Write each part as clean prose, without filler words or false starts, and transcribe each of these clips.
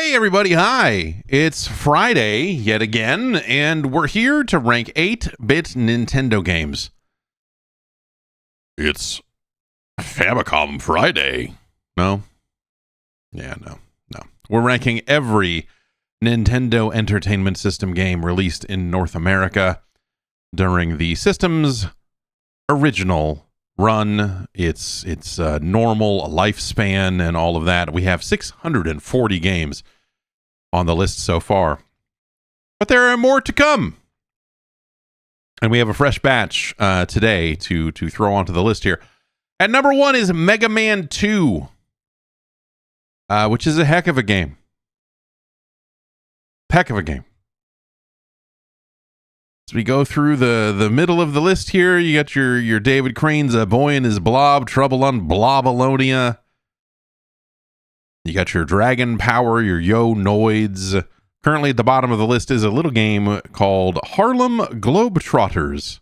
Hey everybody, hi! It's Friday yet again, and we're here to rank 8-bit Nintendo games. It's Famicom Friday. No? Yeah, no. We're ranking every Nintendo Entertainment System game released in North America during the system's original run, its normal lifespan, and all of that. We have 640 games on the list so far, but there are more to come, and we have a fresh batch today to throw onto the list here. At number 1 is Mega Man 2, which is a heck of a game. As we go through the middle of the list here, you got your David Crane's A Boy and His Blob, Trouble on Blobalonia. You got your Dragon Power, your Yo Noids. Currently at the bottom of the list is a little game called Harlem Globetrotters.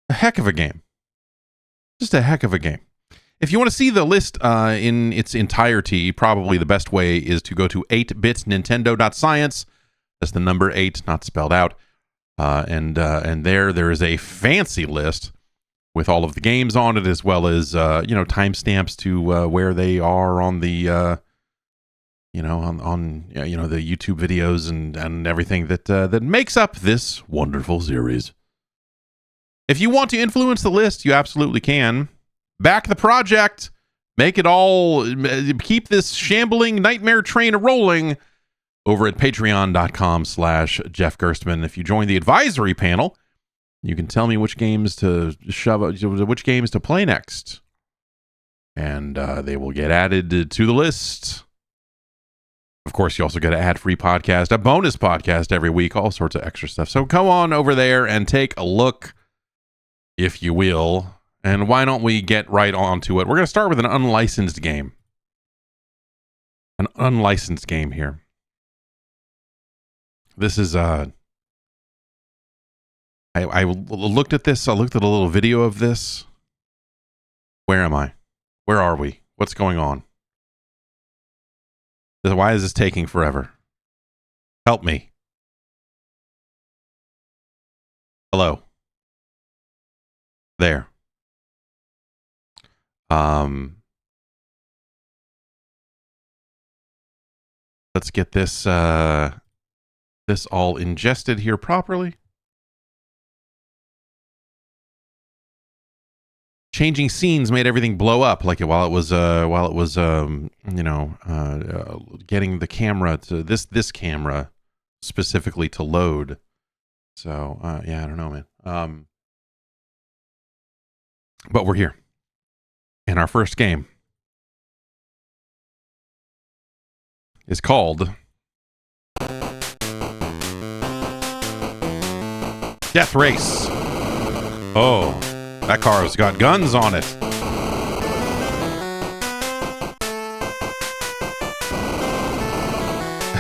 A heck of a game. Just a heck of a game. If you want to see the list in its entirety, probably the best way is to go to 8bitnintendo.science. That's the number 8, not spelled out. And there is a fancy list with all of the games on it, as well as timestamps to where they are on the the YouTube videos and everything that makes up this wonderful series. If you want to influence the list, you absolutely can. Back the project, make it all, keep this shambling nightmare train rolling over at patreon.com/Jeff Gerstmann. If you join the advisory panel, you can tell me which games to which games to play next, and they will get added to the list. Of course, you also get an ad-free podcast, a bonus podcast every week, all sorts of extra stuff. So come on over there and take a look, if you will. And why don't we get right on to it? We're going to start with an unlicensed game. An unlicensed game here. This is I looked at this. I looked at a little video of this. Where am I? Where are we? What's going on? Why is this taking forever? Help me. Hello. There. Let's get this this all ingested here properly. Changing scenes made everything blow up, like while it was getting the camera to this camera specifically to load. So yeah, I don't know, man. But we're here, and our first game is called Death Race. Oh, that car's got guns on it.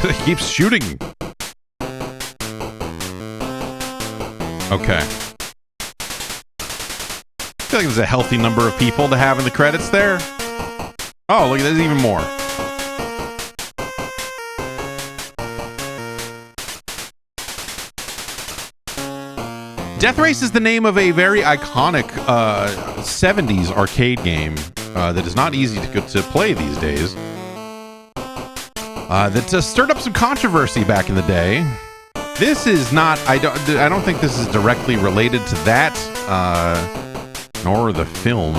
It keeps shooting. Okay. I feel like there's a healthy number of people to have in the credits there. Oh, look, there's even more. Death Race is the name of a very iconic 70s arcade game that is not easy to play these days. That stirred up some controversy back in the day. This is not. I don't think this is directly related to that, nor the film.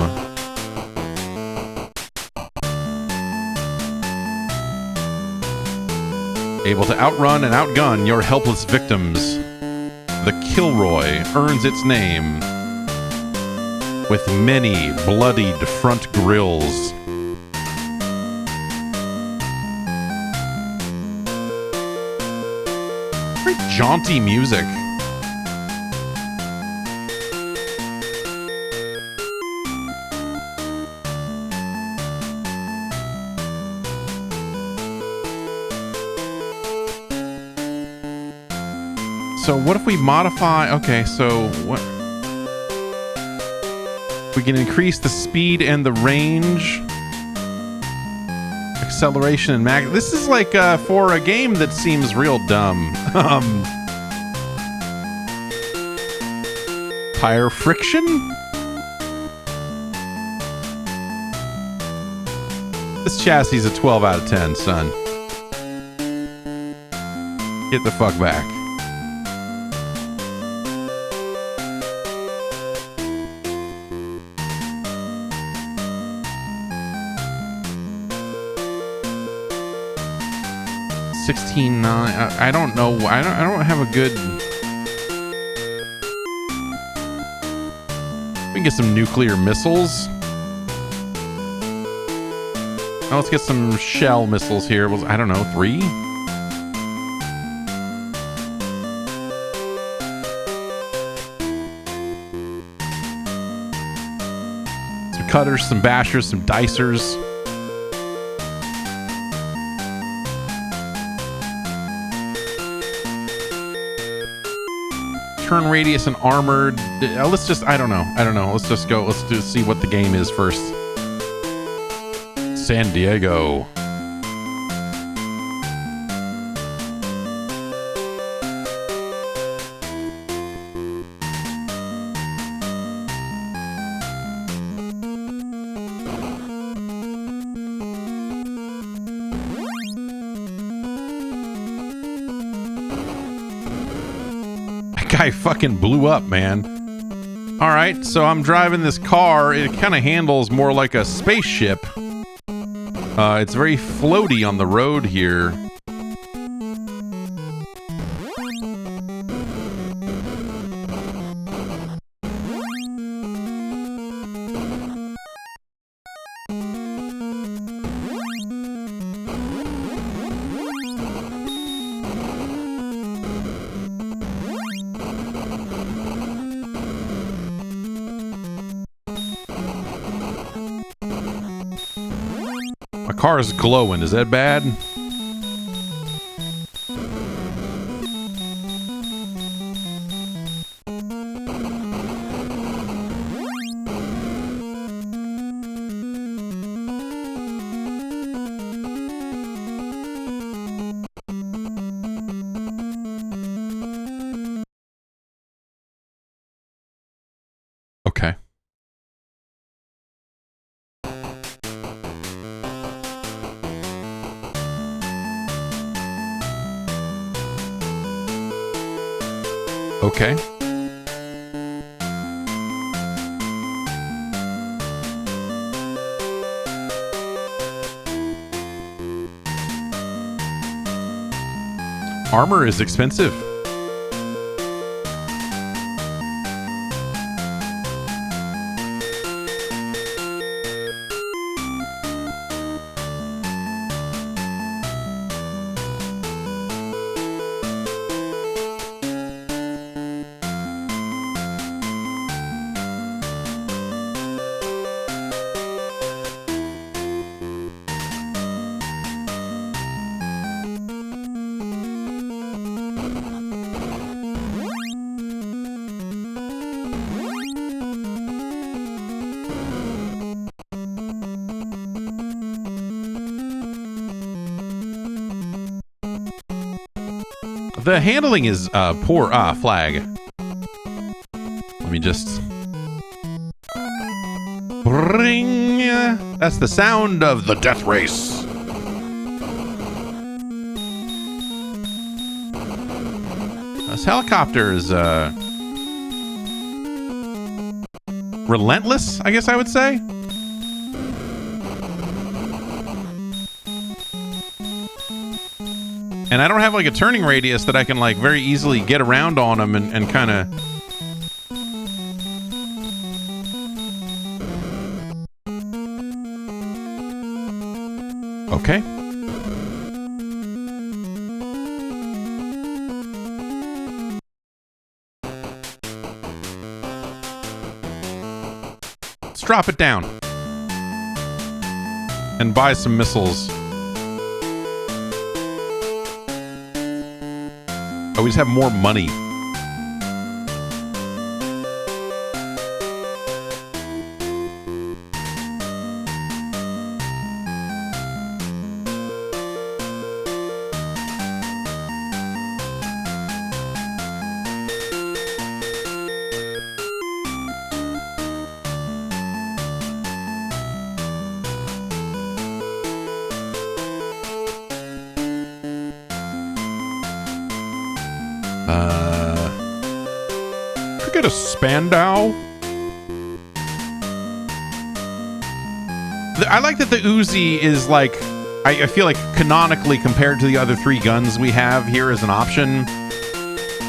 Able to outrun and outgun your helpless victims. The Kilroy earns its name with many bloodied front grills. Very jaunty music. So what if we modify... Okay, so what... We can increase the speed and the range. acceleration and mag. This is like for a game that seems real dumb. Tire friction? This chassis is a 12 out of 10, son. Get the fuck back. $16.9. I don't know. I don't have a good. We can get some nuclear missiles. Now let's get some shell missiles here. I don't know, 3? Some cutters, some bashers, some dicers. Turn radius and armored. Let's just, I don't know. Let's just go. Let's just see what the game is first. San Diego. Guy fucking blew up, man. All right, so I'm driving this car. It kind of handles more like a spaceship. It's very floaty on the road here. Car is glowing. Is that bad? Okay. Okay. Armor is expensive. The handling is poor. Flag. Let me just... Ring. That's the sound of the death race. This helicopter is relentless, I guess I would say. And I don't have like a turning radius that I can like very easily get around on them and kind of... Okay. Let's drop it down. And buy some missiles. Oh, we just have more money. Could get a Spandau. I like that the Uzi is like, I feel like canonically compared to the other 3 guns we have here as an option,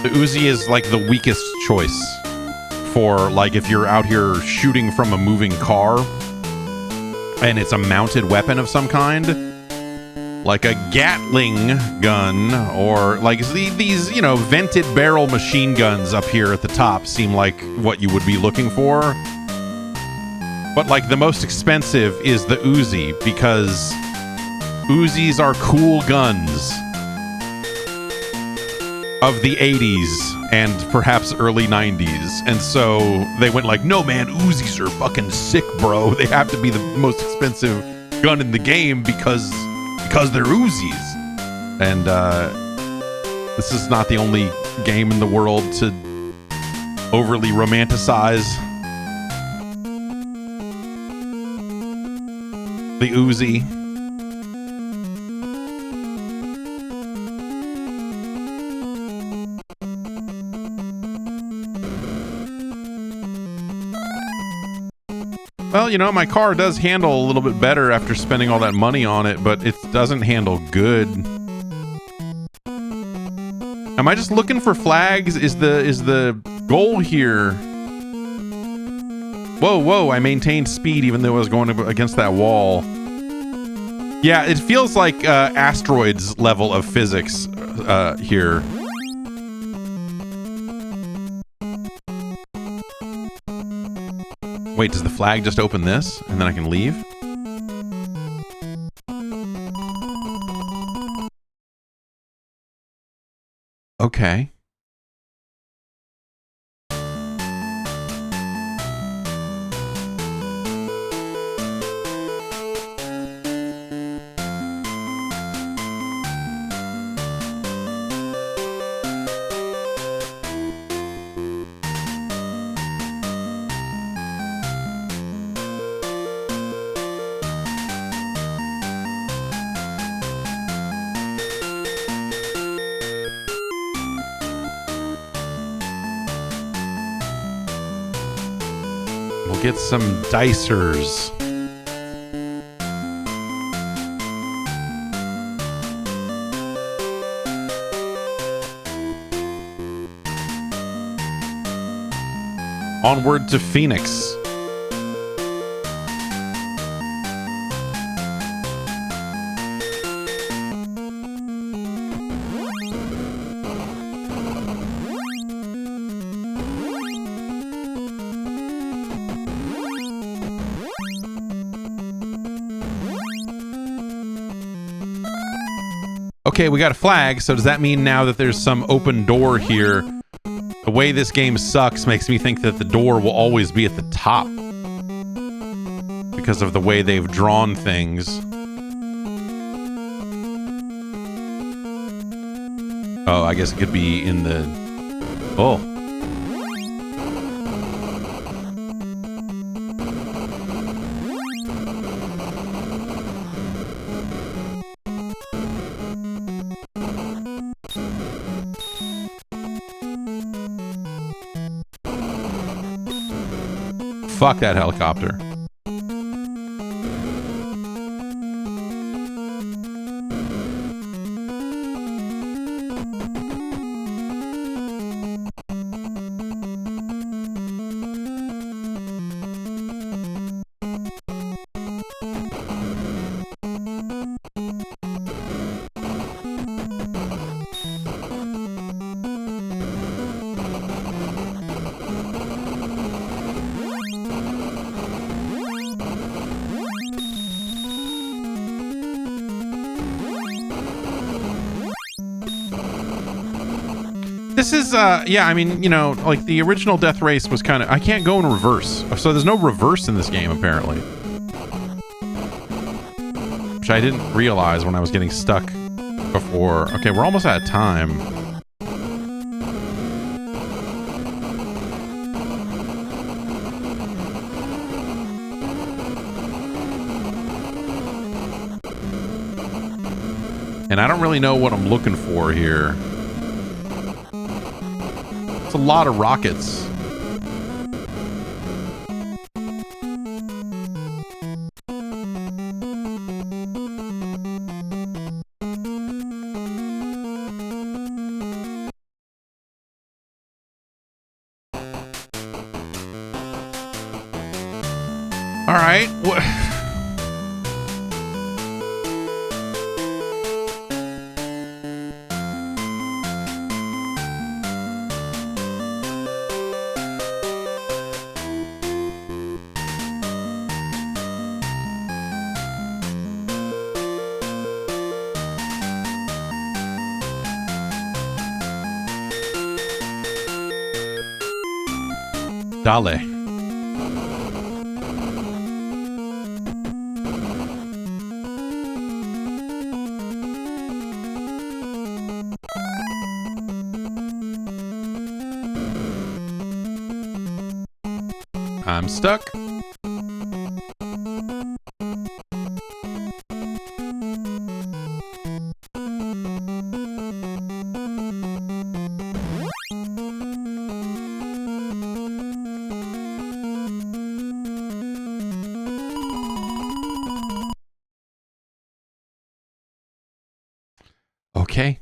the Uzi is like the weakest choice for like if you're out here shooting from a moving car and it's a mounted weapon of some kind, like a Gatling gun or like these, you know, vented barrel machine guns up here at the top seem like what you would be looking for. But like the most expensive is the Uzi because Uzis are cool guns of the 80s and perhaps early 90s. And so they went like, no man, Uzis are fucking sick, bro. They have to be the most expensive gun in the game because they're Uzis. And this is not the only game in the world to overly romanticize the Uzi. Well, you know, my car does handle a little bit better after spending all that money on it, but it doesn't handle good. Am I just looking for flags? Is the goal here? Whoa, I maintained speed even though I was going against that wall. Yeah, it feels like asteroids level of physics here. Wait, does the flag just open this and then I can leave? Okay. Get some dicers. Onward to Phoenix. Okay, we got a flag, so does that mean now that there's some open door here? The way this game sucks makes me think that the door will always be at the top because of the way they've drawn things. Oh, I guess it could be in the... Oh. Fuck that helicopter. This is, yeah, I mean, you know, like the original Death Race was kind of... I can't go in reverse. So there's no reverse in this game, apparently. Which I didn't realize when I was getting stuck before. Okay, we're almost out of time. And I don't really know what I'm looking for here. a lot of rockets. All right. Dale. I'm stuck. Okay.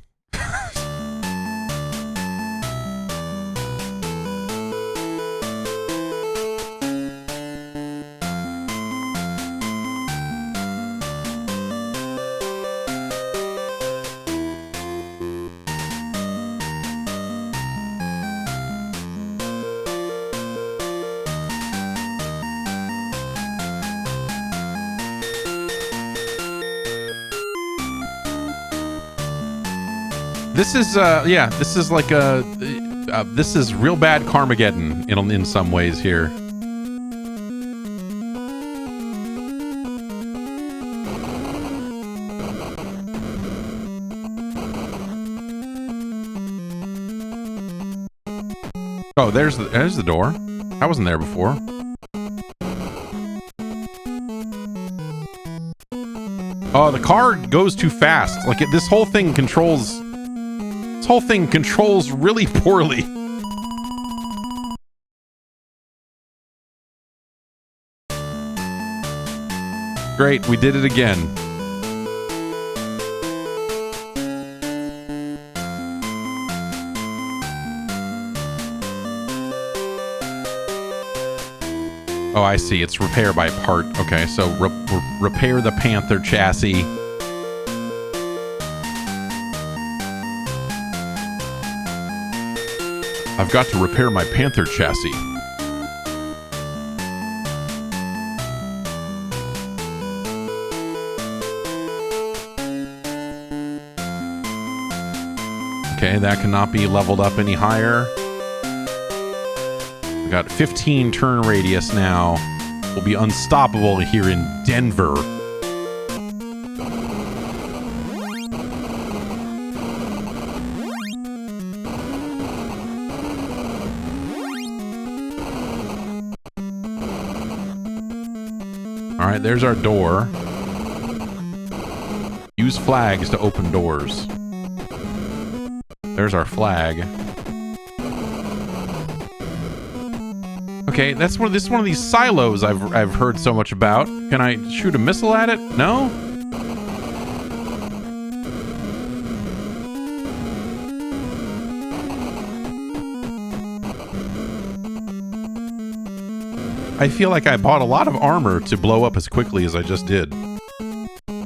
This is yeah, this is like a this is real bad Carmageddon in some ways here. Oh, there's the door. I wasn't there before. Oh, the car goes too fast. Like this whole thing controls really poorly. Great, we did it again. Oh, I see. It's repair by part. Okay, so repair the Panther chassis. I've got to repair my Panther chassis. Okay, that cannot be leveled up any higher. We got 15 turn radius now. We'll be unstoppable here in Denver. All right, there's our door. Use flags to open doors. There's our flag. Okay, this is one of these silos I've heard so much about. Can I shoot a missile at it? No? I feel like I bought a lot of armor to blow up as quickly as I just did.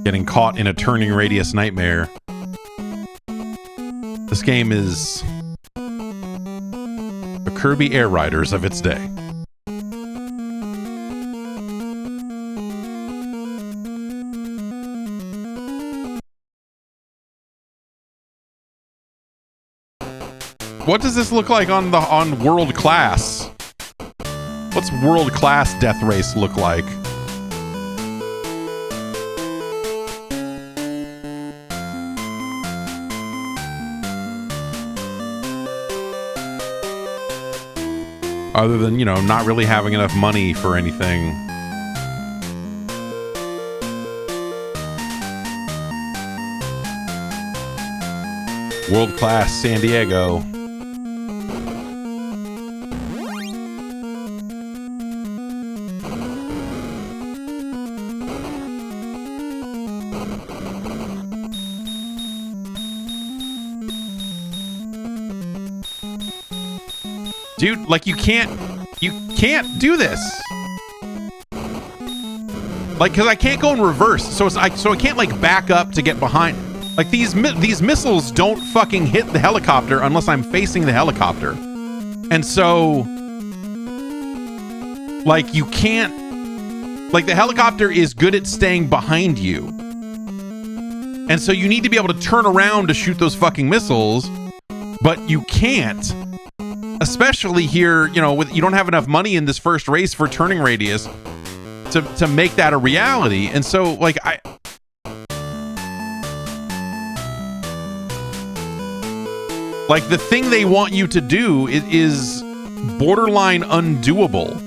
Getting caught in a turning radius nightmare. This game is the Kirby Air Riders of its day. What does this look like on World Class? What's World Class Death Race look like? Other than, you know, not really having enough money for anything. World Class San Diego. Dude, like you can't do this. Like, cause I can't go in reverse, so I can't like back up to get behind. Like these missiles don't fucking hit the helicopter unless I'm facing the helicopter, and so like you can't. Like the helicopter is good at staying behind you, and so you need to be able to turn around to shoot those fucking missiles, but you can't. Especially here, you know, you don't have enough money in this first race for turning radius to make that a reality. And so, like, like the thing they want you to do is borderline undoable.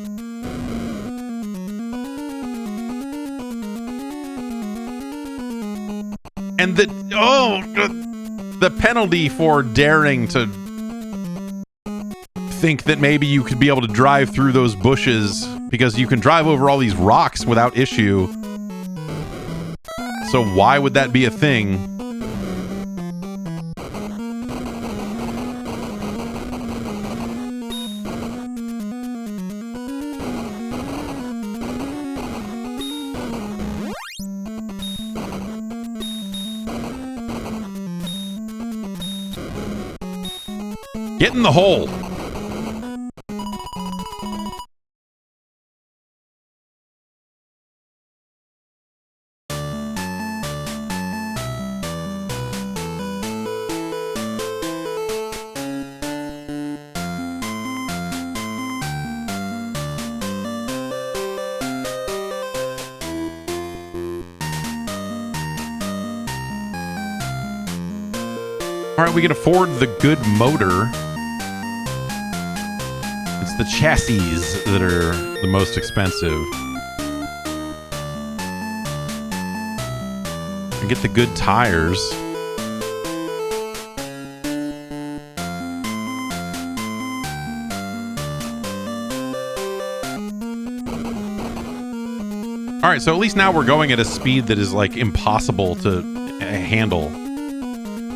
And the penalty for daring to think that maybe you could be able to drive through those bushes because you can drive over all these rocks without issue. So why would that be a thing? Get in the hole. All right, we can afford the good motor. It's the chassis that are the most expensive. And get the good tires. All right, so at least now we're going at a speed that is like impossible to handle.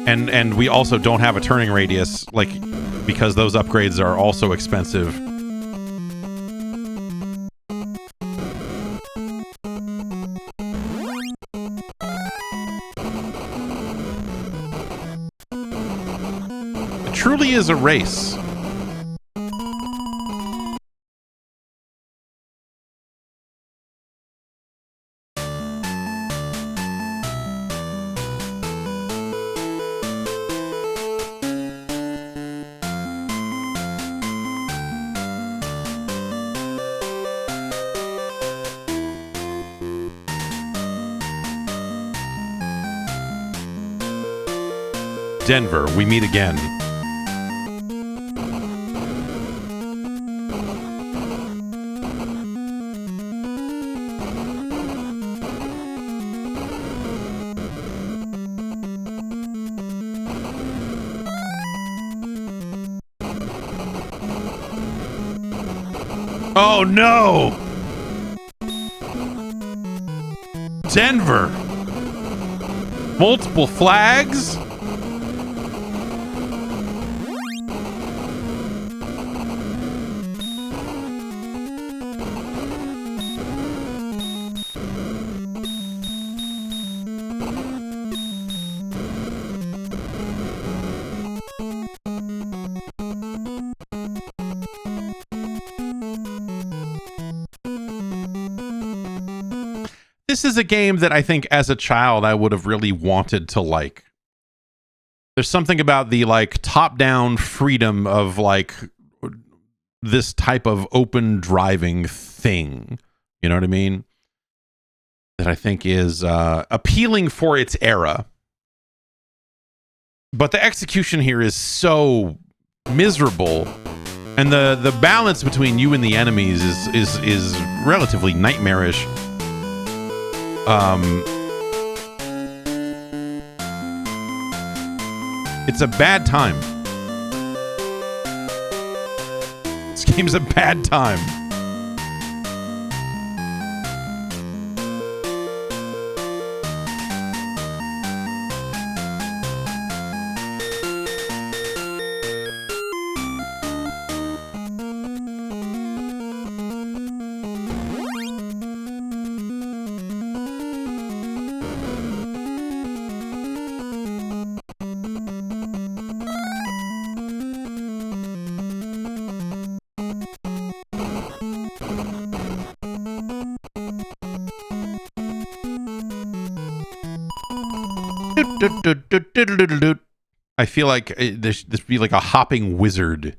And we also don't have a turning radius, like, because those upgrades are also expensive. It truly is a race. Denver, we meet again. Oh no! Denver! Multiple flags? This is a game that I think as a child I would have really wanted to like. There's something about the like top-down freedom of like this type of open driving thing. You know what I mean? That I think is appealing for its era. But the execution here is so miserable. And the balance between you and the enemies is relatively nightmarish. It's a bad time. This game's a bad time. I feel like this would be like a hopping wizard.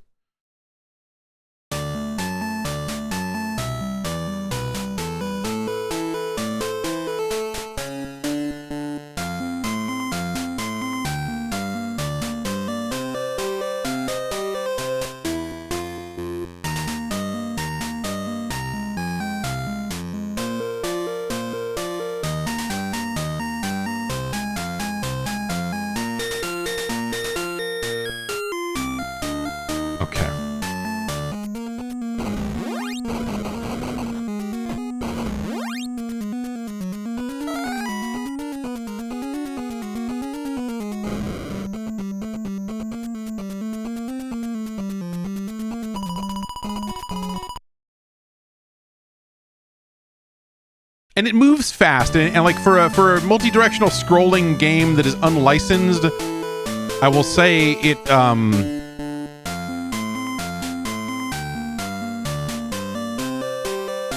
And it moves fast, and like for a multi-directional scrolling game that is unlicensed, I will say it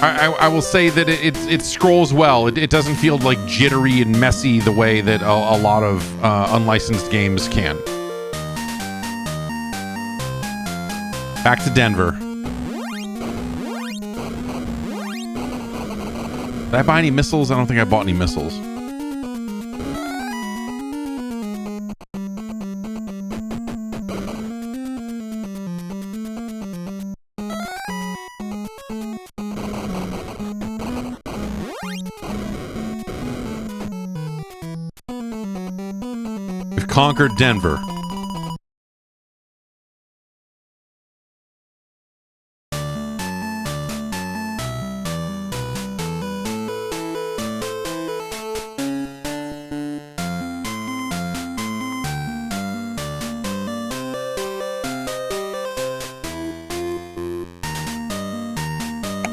I will say that it scrolls well. It doesn't feel like jittery and messy the way that a lot of unlicensed games can. Back to Denver. Did I buy any missiles? I don't think I bought any missiles. We've conquered Denver.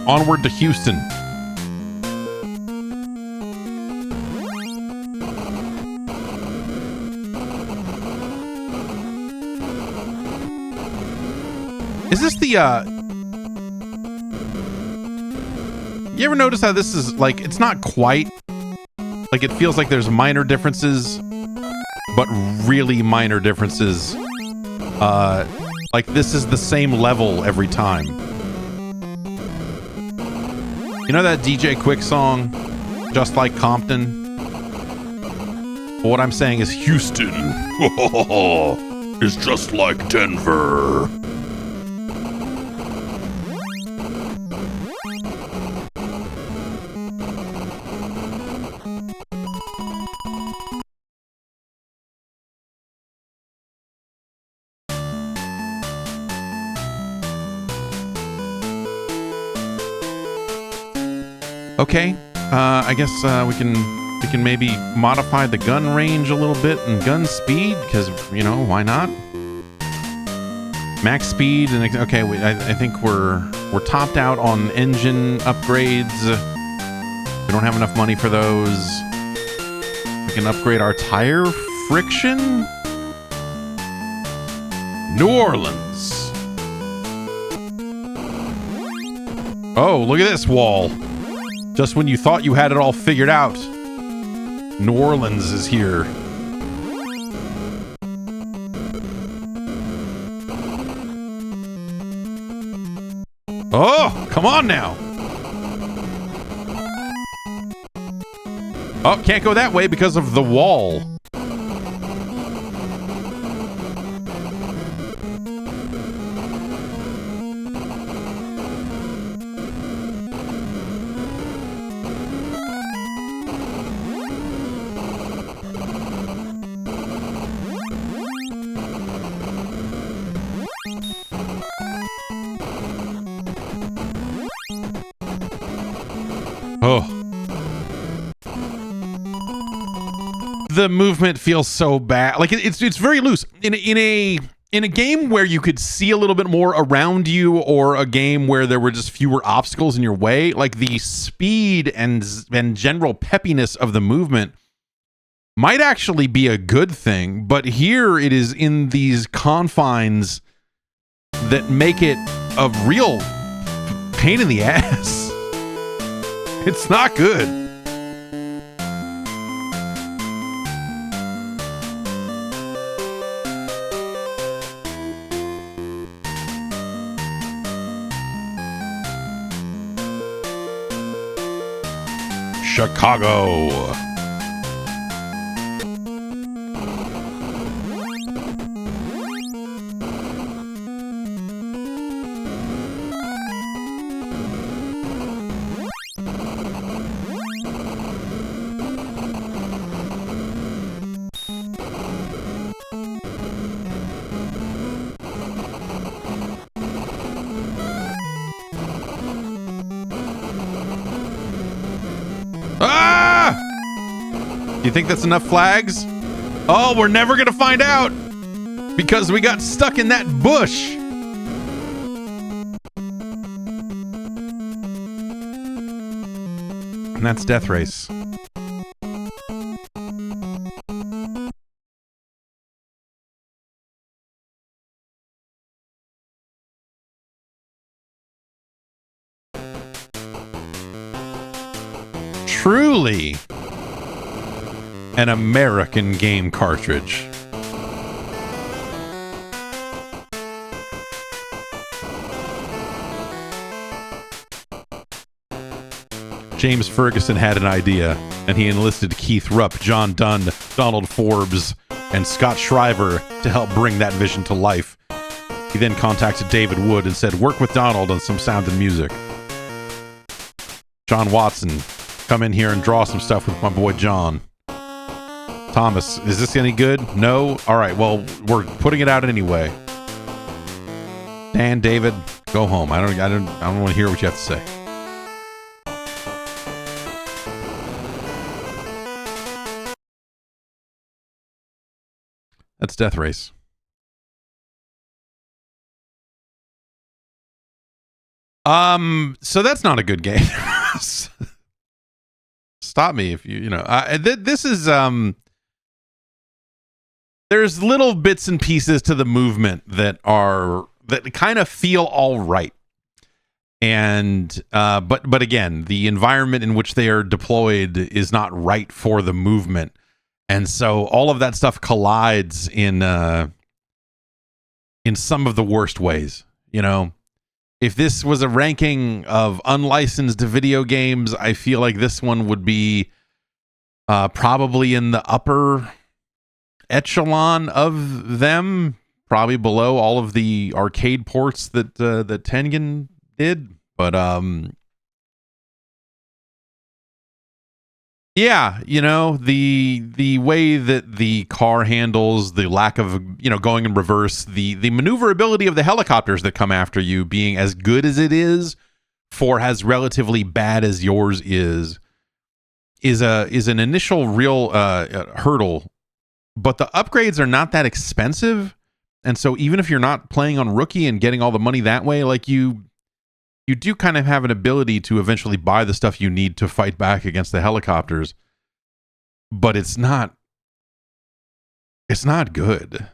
Onward to Houston. Is this the, you ever notice how this is, like, it's not quite, like, it feels like there's minor differences, but really minor differences. Like, this is the same level every time. You know that DJ Quick song, Just Like Compton? Well, what I'm saying is Houston is just like Denver. Okay, I guess we can maybe modify the gun range a little bit and gun speed, because, you know, why not? Max speed, and okay, I think we're topped out on engine upgrades. We don't have enough money for those. We can upgrade our tire friction. New Orleans. Oh, look at this wall. Just when you thought you had it all figured out, New Orleans is here. Oh, come on now. Oh, can't go that way because of the wall. Oh. The movement feels so bad. Like it's very loose. In a game where you could see a little bit more around you, or a game where there were just fewer obstacles in your way, like the speed and general peppiness of the movement might actually be a good thing, but here it is in these confines that make it a real pain in the ass. It's not good. Chicago. You think that's enough flags? Oh, we're never gonna find out because we got stuck in that bush. And that's Death Race. Truly an American game cartridge. James Ferguson had an idea, and he enlisted Keith Rupp, John Dunn, Donald Forbes, and Scott Shriver to help bring that vision to life. He then contacted David Wood and said, work with Donald on some sound and music. John Watson, come in here and draw some stuff with my boy John. Thomas, is this any good? No? All right, well, we're putting it out anyway. Dan, David, go home. I don't want to hear what you have to say. That's Death Race. So that's not a good game. Stop me if you know. This is there's little bits and pieces to the movement that kind of feel all right. And but again, the environment in which they are deployed is not right for the movement. And so all of that stuff collides in some of the worst ways, you know. If this was a ranking of unlicensed video games, I feel like this one would be probably in the upper echelon of them, probably below all of the arcade ports that Tengen did. But yeah, you know, the way that the car handles, the lack of, you know, going in reverse, the maneuverability of the helicopters that come after you being as good as it is for as relatively bad as yours is an initial real hurdle. But the upgrades are not that expensive. And so even if you're not playing on rookie and getting all the money that way, like you do kind of have an ability to eventually buy the stuff you need to fight back against the helicopters, but it's not good.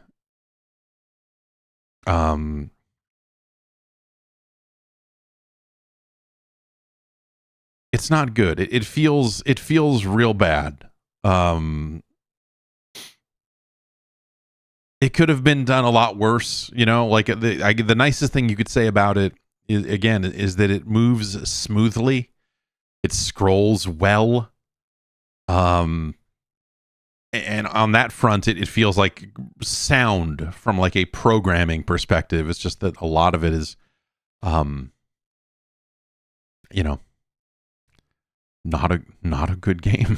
It's not good. It feels real bad. It could have been done a lot worse, you know, like the nicest thing you could say about it is that it moves smoothly, it scrolls well, and on that front it feels like sound from like a programming perspective. It's just that a lot of it is you know, not a good game.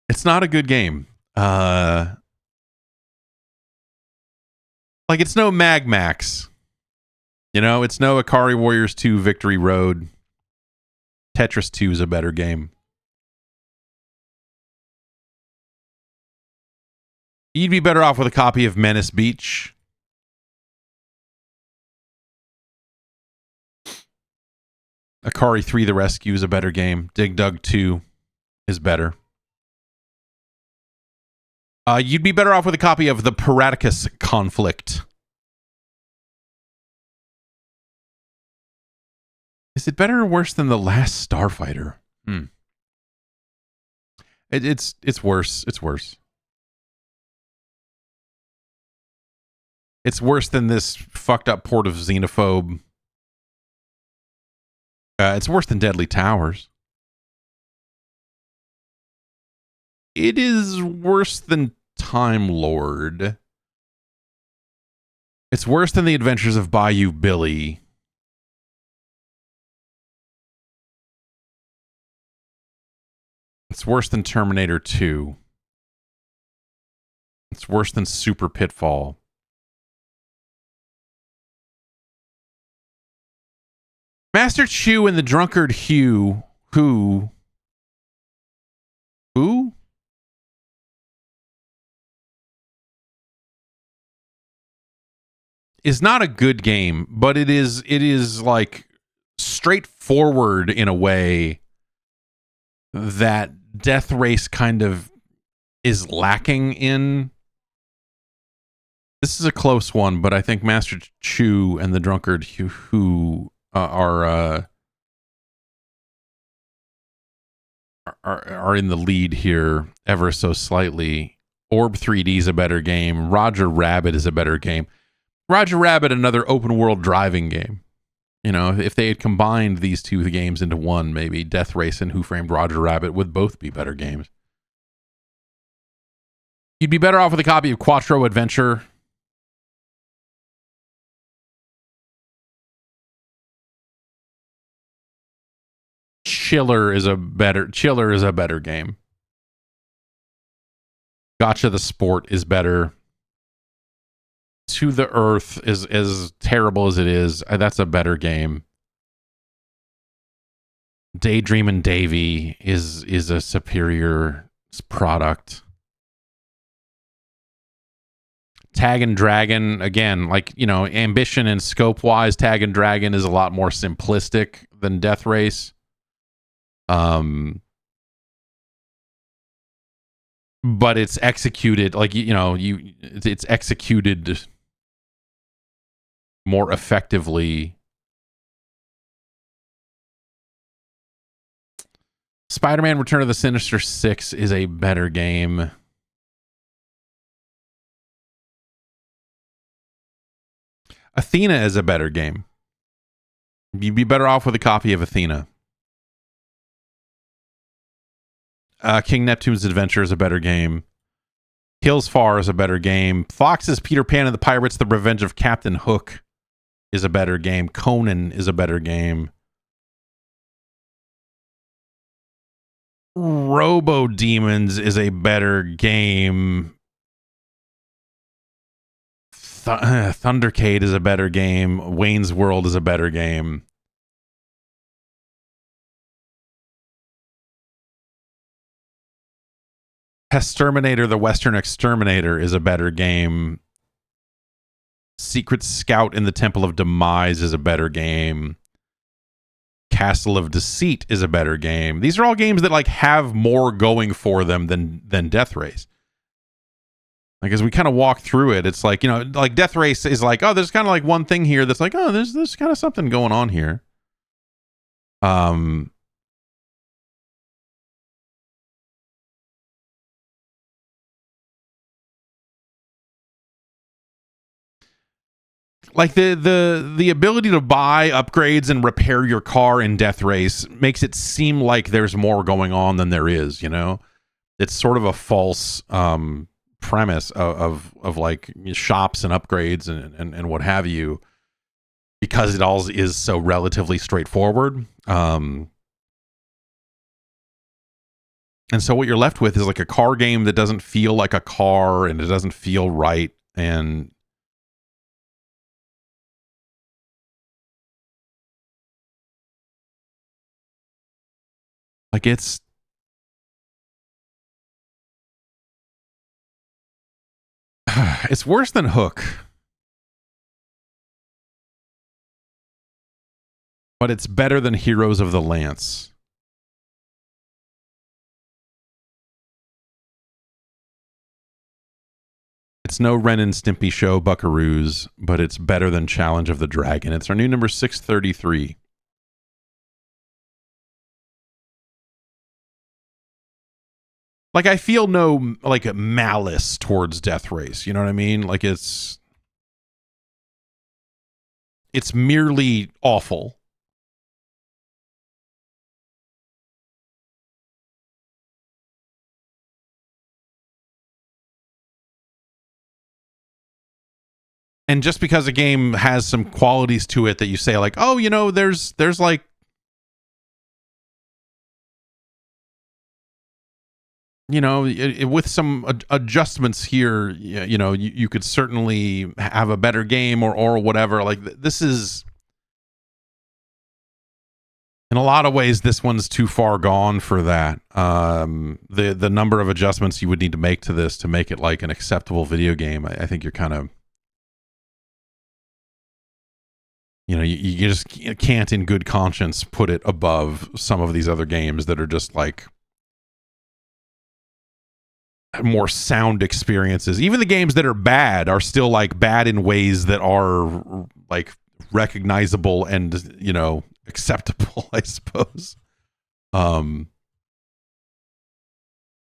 It's not a good game. Like, it's no Mag Max. You know, it's no Ikari Warriors 2 Victory Road. Tetris 2 is a better game. You'd be better off with a copy of Menace Beach. Ikari 3 The Rescue is a better game. Dig Dug 2 is better. You'd be better off with a copy of the Paraticus Conflict. Is it better or worse than The Last Starfighter? It's worse. It's worse. It's worse than this fucked up port of Xenophobe. It's worse than Deadly Towers. It is worse than Time Lord. It's worse than The Adventures of Bayou Billy. It's worse than Terminator 2. It's worse than Super Pitfall. Master Chu and the Drunkard Hugh, who is not a good game, but it is like straightforward in a way that Death Race kind of is lacking in. This is a close one, but I think Master Chu and the Drunkard who are in the lead here ever so slightly. Orb 3D is a better game. Roger Rabbit is a better game. Roger Rabbit, another open world driving game. You know, if they had combined these two games into one, maybe Death Race and Who Framed Roger Rabbit would both be better games. You'd be better off with a copy of Quattro Adventure. Chiller is a better game. Gotcha the Sport is better. To the Earth is as terrible as it is. That's a better game. Daydream and Davy is a superior product. Tag and Dragon, again, like, you know, ambition and scope wise, Tag and Dragon is a lot more simplistic than Death Race. But it's executed like, you know, it's executed more effectively. Spider-Man Return of the Sinister Six is a better game. Athena is a better game. You'd be better off with a copy of Athena. King Neptune's Adventure is a better game. Hills Far is a better game. Fox's Peter Pan and the Pirates, The Revenge of Captain Hook is a better game. Conan is a better game. Robo Demons is a better game. Thundercade is a better game. Wayne's World is a better game. Pestterminator, the Western Exterminator is a better game. Secret Scout in the Temple of Demise is a better game. Castle of Deceit is a better game. These are all games that like have more going for them than Death Race. Like, as we kind of walk through it, it's like, you know, like Death Race is like, oh, there's kind of like one thing here that's like, oh, there's kind of something going on here. Like the ability to buy upgrades and repair your car in Death Race makes it seem like there's more going on than there is, you know? It's sort of a false premise of like shops and upgrades and what have you, because it all is so relatively straightforward. And so what you're left with is like a car game that doesn't feel like a car and it doesn't feel right. And like it's worse than Hook. But it's better than Heroes of the Lance. It's no Ren and Stimpy Show Buckaroos, but it's better than Challenge of the Dragon. It's our new number 633. Like, I feel no like malice towards Death Race. You know what I mean? Like, it's merely awful. And just because a game has some qualities to it that you say like, oh, you know, there's like, you know, with some adjustments here, you know, you could certainly have a better game or whatever. Like this is, in a lot of ways, this one's too far gone for that. The number of adjustments you would need to make to this to make it like an acceptable video game, I think you're kind of, you know, you just can't in good conscience put it above some of these other games that are just like more sound experiences. Even the games that are bad are still like bad in ways that are like recognizable and, you know, acceptable, I suppose.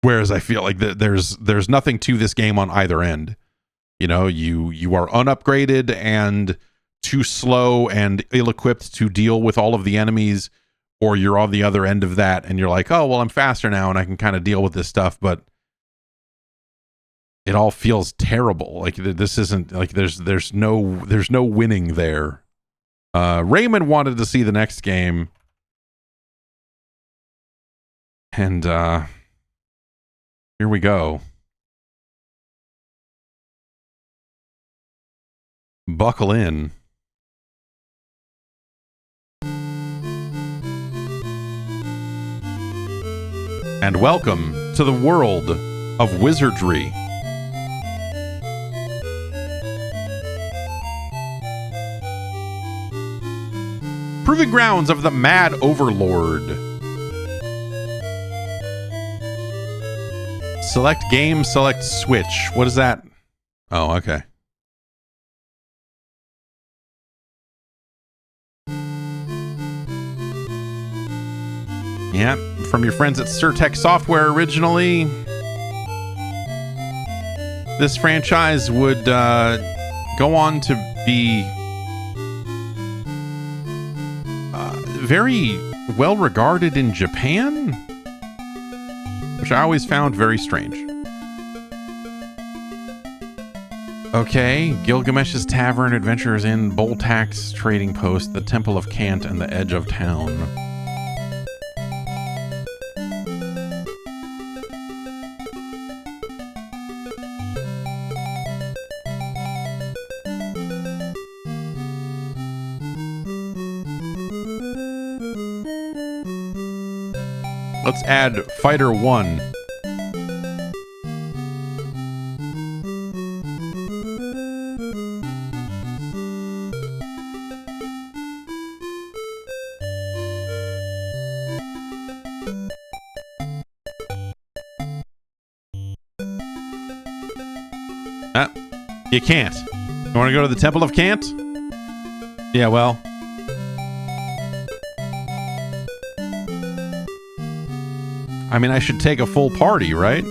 Whereas I feel like there's nothing to this game on either end. You know, you are unupgraded and too slow and ill-equipped to deal with all of the enemies, or you're on the other end of that and you're like, oh, well, I'm faster now and I can kind of deal with this stuff, but it all feels terrible. Like this isn't like there's no winning there. Raymond wanted to see the next game, and here we go. Buckle in. And welcome to the world of Wizardry. Proving grounds of the Mad Overlord. Select game, select switch. What is that? Oh, okay. Yeah, from your friends at Surtech Software originally. This franchise would go on to be very well regarded in Japan, which I always found very strange. Okay, Gilgamesh's Tavern, Adventurers Inn, Boltax Trading Post, the Temple of Kant, and the Edge of Town. Let's add Fighter 1. You can't. You want to go to the Temple of Kant? Yeah, well. I mean, I should take a full party, right?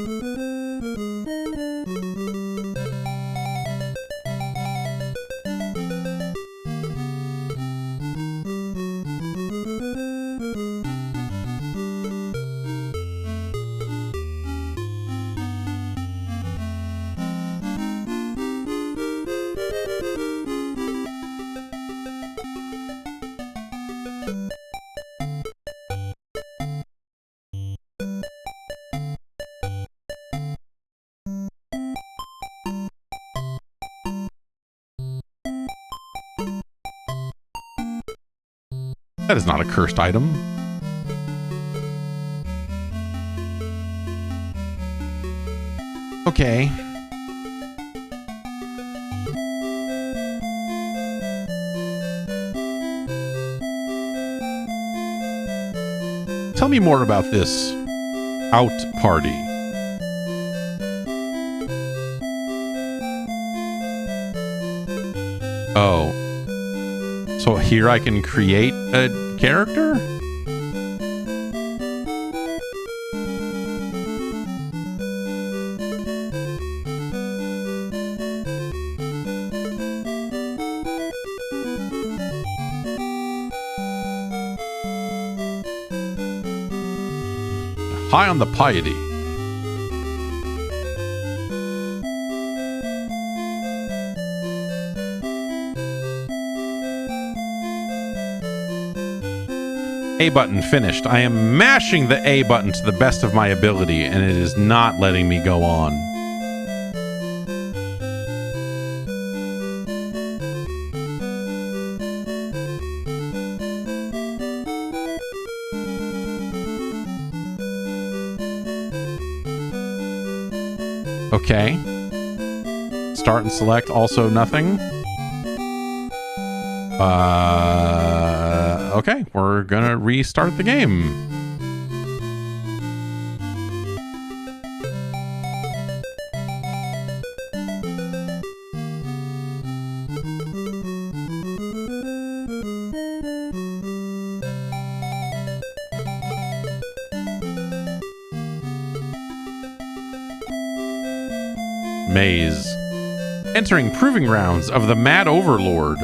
That is not a cursed item. Okay. Tell me more about this out party. Oh. So here I can create a character? High on the piety. A button finished. I am mashing the A button to the best of my ability, and it is not letting me go on. Okay. Start and select, also nothing. Okay, we're gonna restart the game. Maze. Entering proving grounds of the Mad Overlord.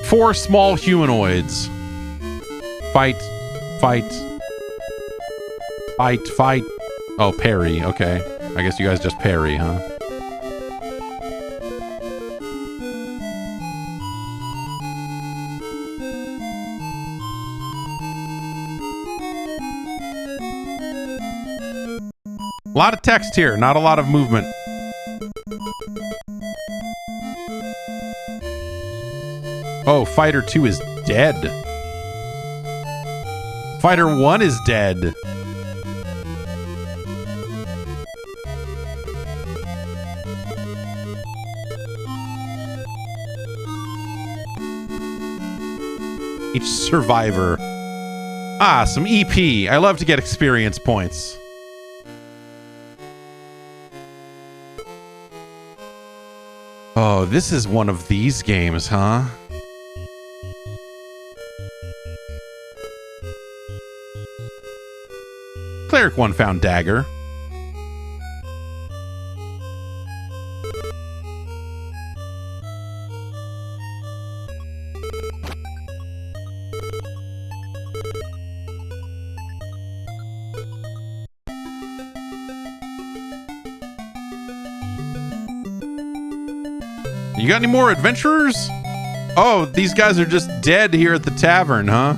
Four small humanoids. Fight. Fight. Fight. Fight. Oh, parry. Okay. I guess you guys just parry, huh? A lot of text here, not a lot of movement. Oh, Fighter 2 is dead. Fighter 1 is dead. Each survivor. Ah, some EP. I love to get experience points. Oh, this is one of these games, huh? Cleric 1 found dagger. You got any more adventurers? Oh, these guys are just dead here at the tavern, huh?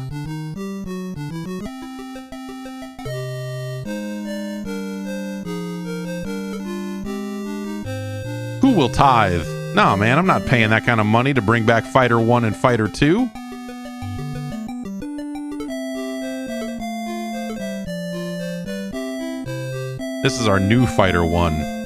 Who will tithe? No, man, I'm not paying that kind of money to bring back Fighter 1 and Fighter 2. This is our new Fighter 1.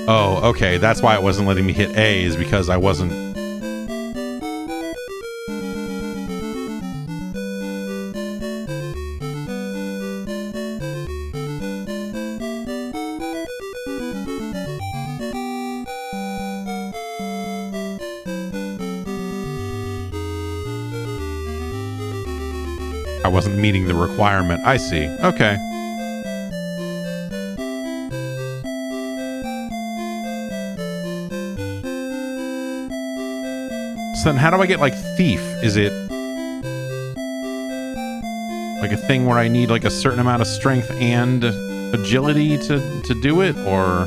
Oh, okay. That's why it wasn't letting me hit A, is because I wasn't... I wasn't meeting the requirement. I see. Okay. So then how do I get, like, Thief? Is it like a thing where I need, like, a certain amount of strength and agility to do it, or...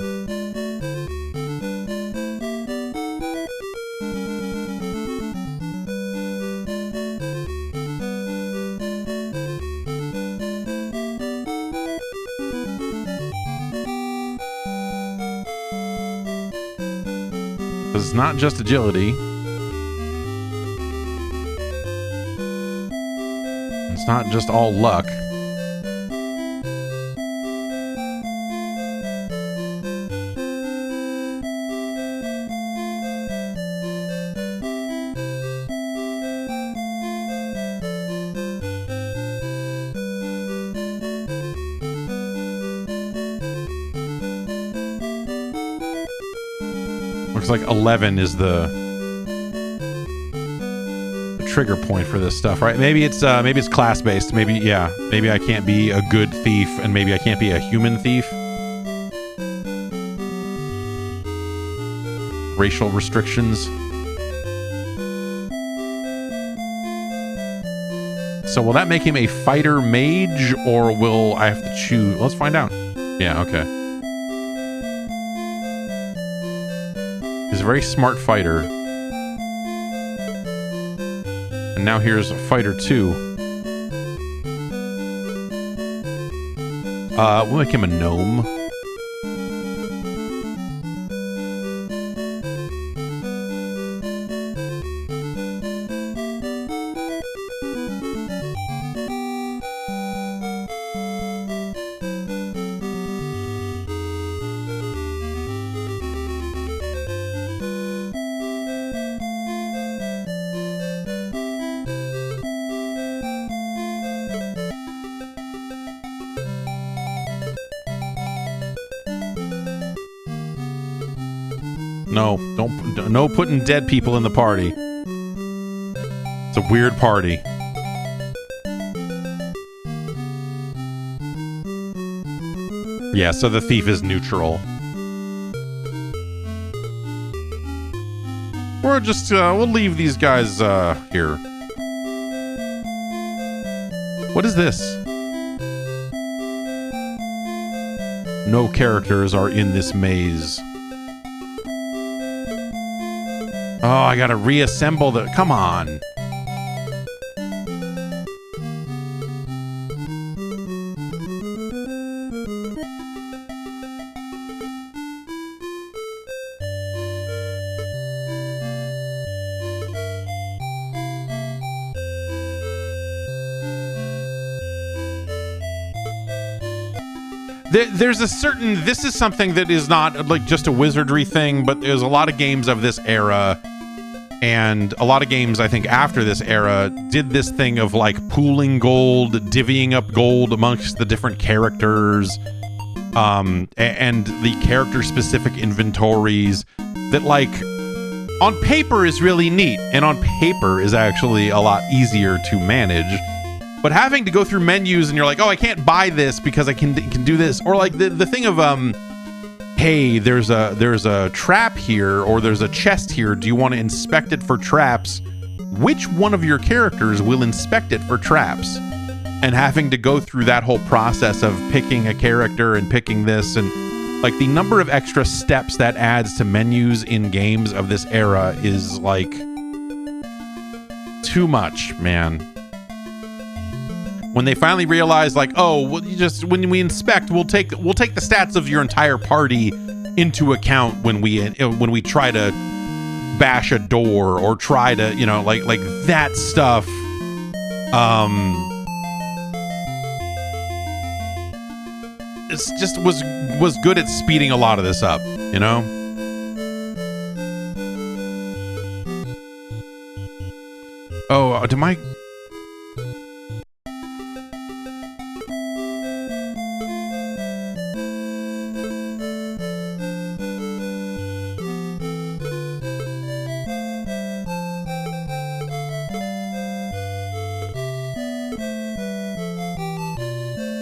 It's not just agility. It's not just all luck. Looks like 11 is the... trigger point for this stuff, right? Maybe it's class based. Maybe, yeah. Maybe I can't be a good thief, and maybe I can't be a human thief. Racial restrictions. So will that make him a fighter mage, or will I have to choose? Let's find out. Yeah, okay. He's a very smart fighter. And now here's fighter 2. We'll make him a gnome. No putting dead people in the party. It's a weird party. Yeah, so the thief is neutral. We're just, we'll leave these guys, here. What is this? No characters are in this maze. Oh, I gotta reassemble the... Come on. There's a certain... This is something that is not like just a Wizardry thing, but there's a lot of games of this era, and a lot of games, I think, after this era did this thing of like pooling gold, divvying up gold amongst the different characters, and the character-specific inventories that, like, on paper is really neat, and on paper is actually a lot easier to manage. But having to go through menus and you're like, oh, I can't buy this because I can do this, or like the thing of hey, there's a trap here, or there's a chest here. Do you want to inspect it for traps? Which one of your characters will inspect it for traps? And having to go through that whole process of picking a character and picking this, and like the number of extra steps that adds to menus in games of this era is like too much, man. When they finally realize, like, oh, well, you just, when we inspect, we'll take the stats of your entire party into account when we try to bash a door or try to, you know, like that stuff. It's just was good at speeding a lot of this up, you know. Oh, do my...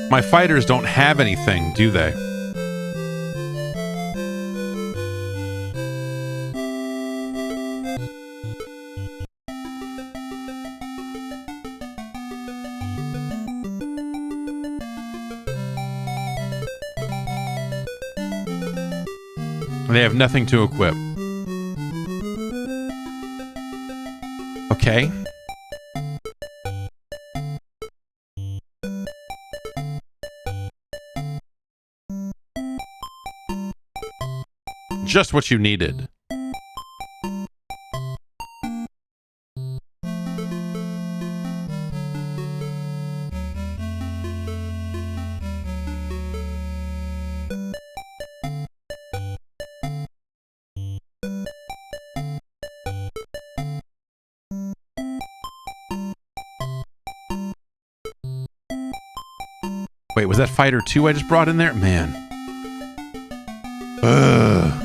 My fighters don't have anything, do they? They have nothing to equip. Okay. Just what you needed. Wait, was that fighter 2 I just brought in there? Man. Ugh.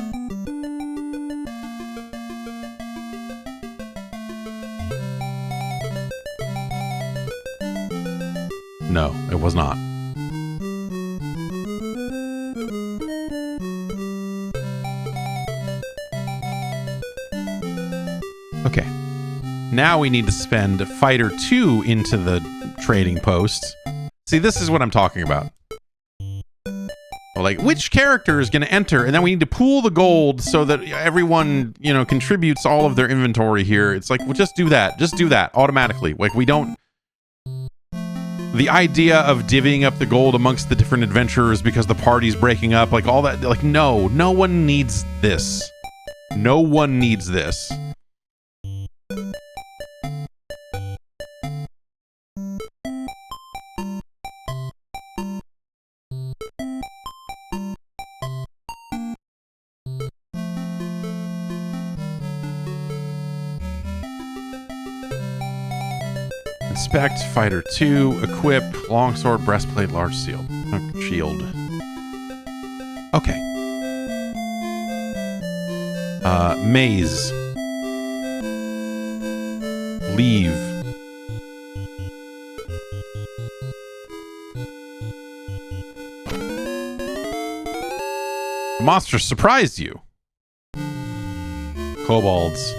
Okay. Now we need to spend Fighter 2 into the trading post. See, this is what I'm talking about. Like, which character is going to enter? And then we need to pool the gold so that everyone, you know, contributes all of their inventory here. It's like, well, just do that. Just do that automatically. Like, we don't... The idea of divvying up the gold amongst the different adventurers because the party's breaking up, like all that, like, no one needs this. No one needs this. Inspect, Fighter 2, equip, longsword, breastplate, large shield. Okay. Maze. Leave. The monster surprised you. Kobolds.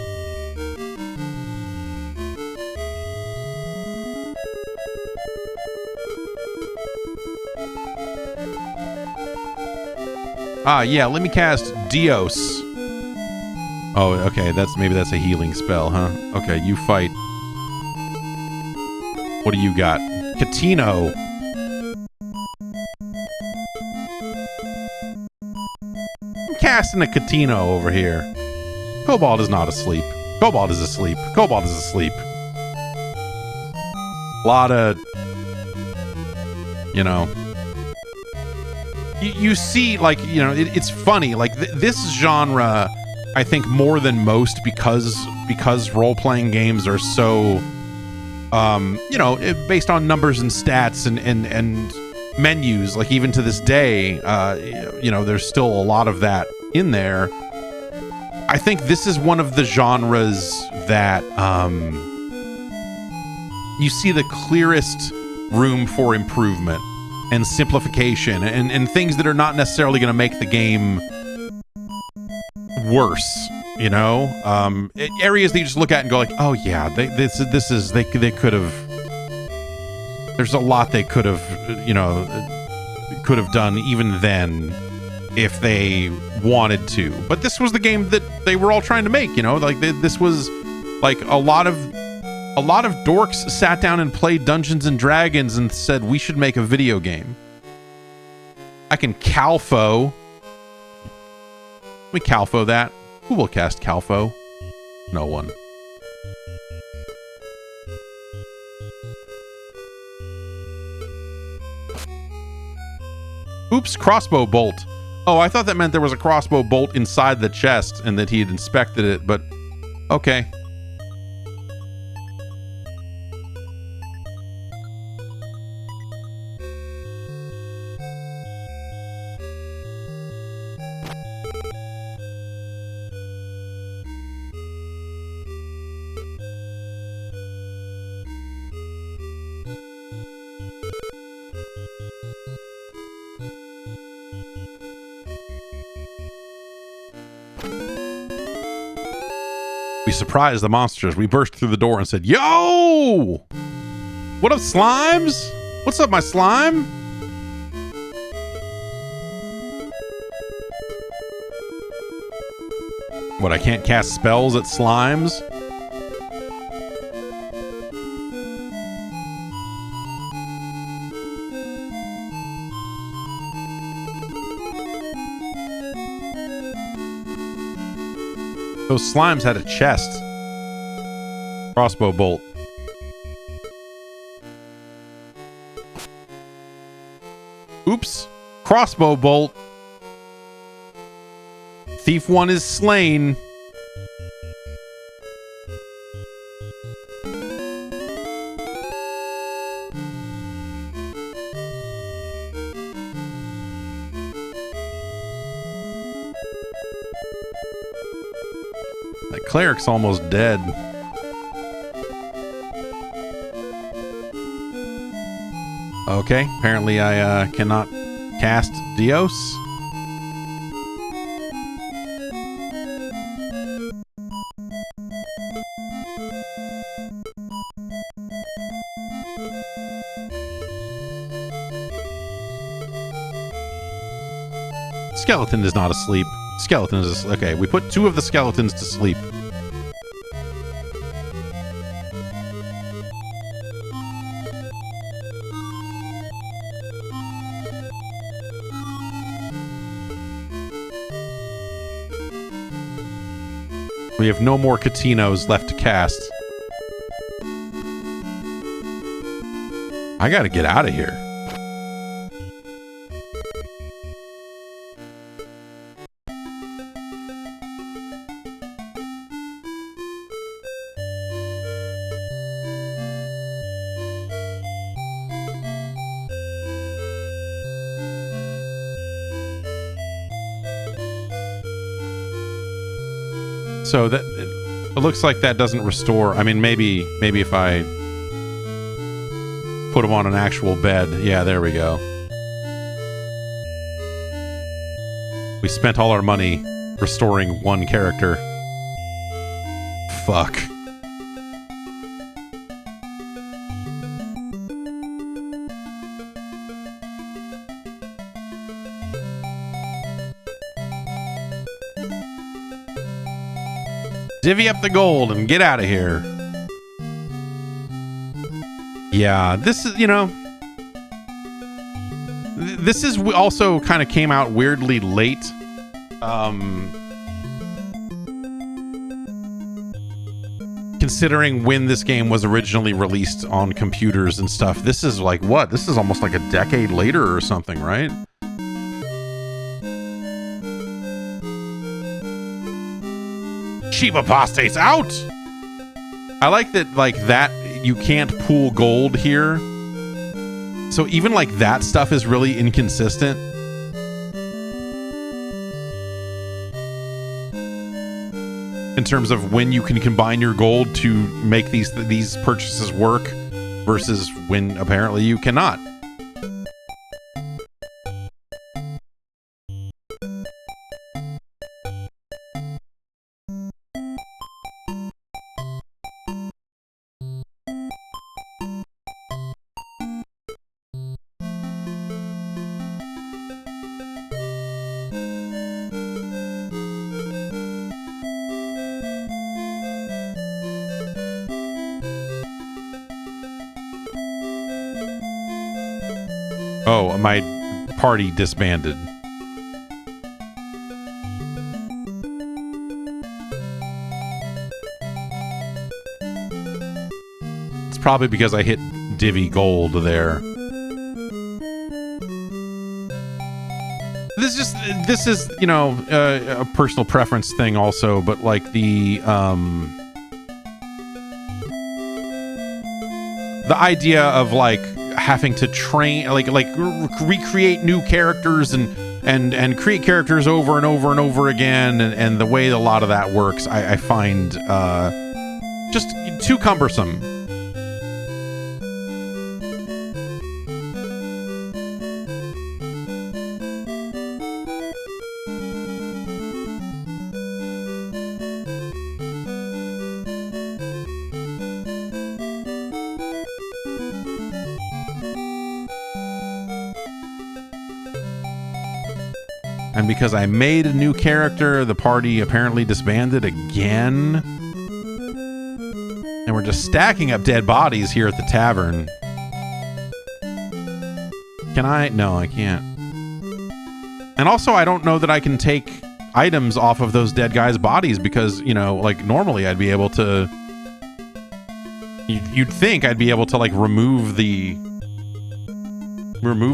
Yeah, let me cast Dios. Oh, okay, maybe that's a healing spell, huh? Okay, you fight. What do you got? Catino. I'm casting a Catino over here. Kobold is not asleep. Kobold is asleep. Kobold is asleep. A lot of... You know... You see, like, you know, it's funny. Like, this genre, I think, more than most, because role-playing games are so, you know, based on numbers and stats and menus. Like, even to this day, you know, there's still a lot of that in there. I think this is one of the genres that you see the clearest room for improvement and simplification and things that are not necessarily going to make the game worse, you know? Areas that you just look at and go like, oh yeah, they could have, there's a lot they could have, you know, could have done even then if they wanted to. But this was the game that they were all trying to make, you know? Like, this was like a lot of dorks sat down and played Dungeons and Dragons and said, we should make a video game. I can Calfo. We Calfo that. Who will cast Calfo? No one. Oops, crossbow bolt. Oh, I thought that meant there was a crossbow bolt inside the chest and that he had inspected it, but okay. We surprised the monsters. We burst through the door and said, yo! What up, slimes? What's up, my slime? What, I can't cast spells at slimes? Those slimes had a chest. Crossbow bolt. Oops. Crossbow bolt. Thief 1 is slain. That cleric's almost dead. Okay, apparently I cannot cast Dios. Skeleton is not asleep. Skeleton is... Okay, we put 2 of the skeletons to sleep. We have no more Catinos left to cast. I gotta get out of here. So that it looks like that doesn't restore. I mean, maybe if I put him on an actual bed. Yeah, there we go. We spent all our money restoring 1 character. Fuck. Divvy up the gold and get out of here. Yeah, this is, you know... This is also kind of came out weirdly late. Considering when this game was originally released on computers and stuff. This is like, what? This is almost like a decade later or something, right? Cheap apostates out! I like that, like, that you can't pool gold here. So even like that stuff is really inconsistent. In terms of when you can combine your gold to make these purchases work versus when apparently you cannot. Oh, my party disbanded. It's probably because I hit divvy gold there. This is, you know, a personal preference thing also, but like the idea of like having to train, like recreate new characters and create characters over and over and over again, and the way a lot of that works, I find just too cumbersome. And because I made a new character, the party apparently disbanded again. And we're just stacking up dead bodies here at the tavern. Can I? No, I can't. And also, I don't know that I can take items off of those dead guys' bodies because, you know, like normally I'd be able to... You'd think I'd be able to, like, remove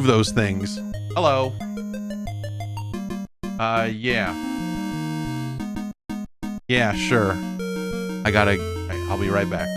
those things. Hello. Yeah. Yeah, sure. I'll be right back.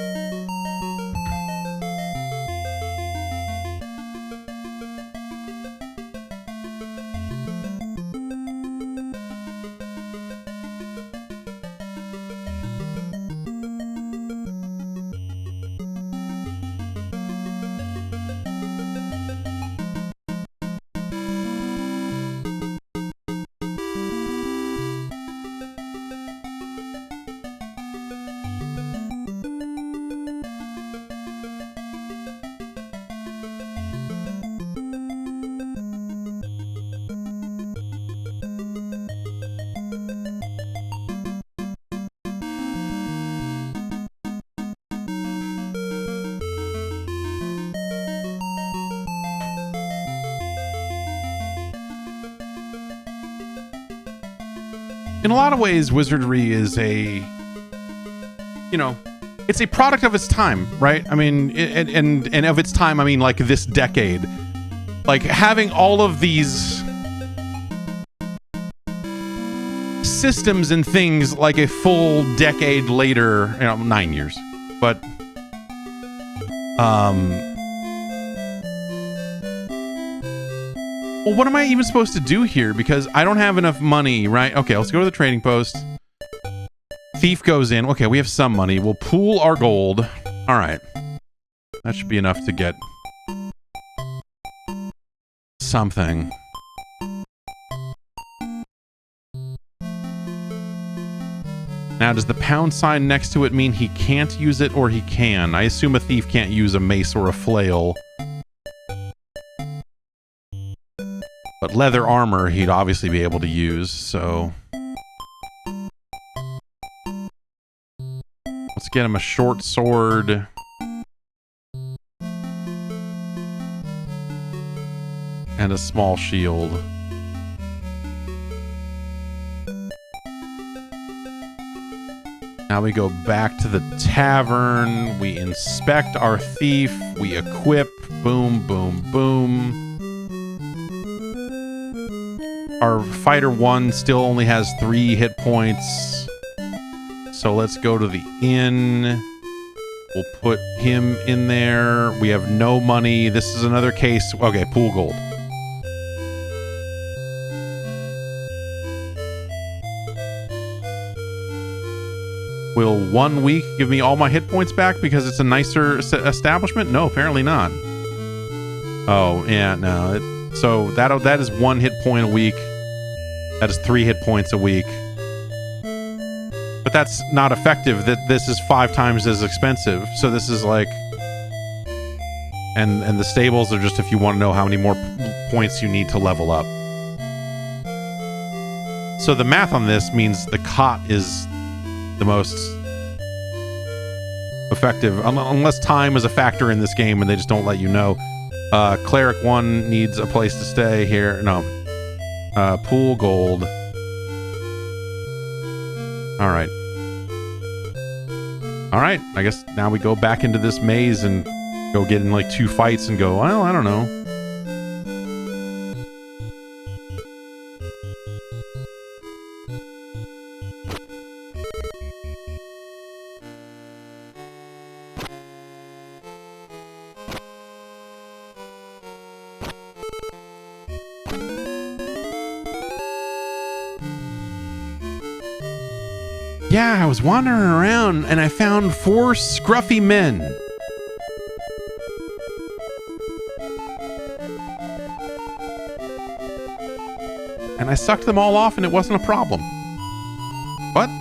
In a lot of ways, Wizardry is a, you know, it's a product of its time, right? I mean, and of its time, I mean, like this decade. Like having all of these systems and things like a full decade later, 9 years, but well, what am I even supposed to do here? Because I don't have enough money, right? Okay, let's go to the trading post. Thief goes in. Okay, we have some money. We'll pool our gold. All right. That should be enough to get something. Now, does the pound sign next to it mean he can't use it or he can? I assume a thief can't use a mace or a flail. But leather armor he'd obviously be able to use, so... let's get him a short sword. And a small shield. Now we go back to the tavern. We inspect our thief. We equip. Boom, boom, boom. Our fighter 1 still only has 3 hit points. So let's go to the inn. We'll put him in there. We have no money. This is another case. Okay, pool gold. Will 1 week give me all my hit points back because it's a nicer establishment? No, apparently not. Oh, yeah, no. So that is 1 hit point a week. That is 3 hit points a week. But that's not effective. That this is 5 times as expensive. So this is like... And the stables are just if you want to know how many more points you need to level up. So the math on this means the cot is the most effective, unless time is a factor in this game and they just don't let you know. Cleric 1 needs a place to stay here. No. Pool gold. Alright. Alright, I guess now we go back into this maze and go get in like 2 fights and go, well, I don't know. Yeah, I was wandering around and I found 4 scruffy men. And I sucked them all off and it wasn't a problem. What?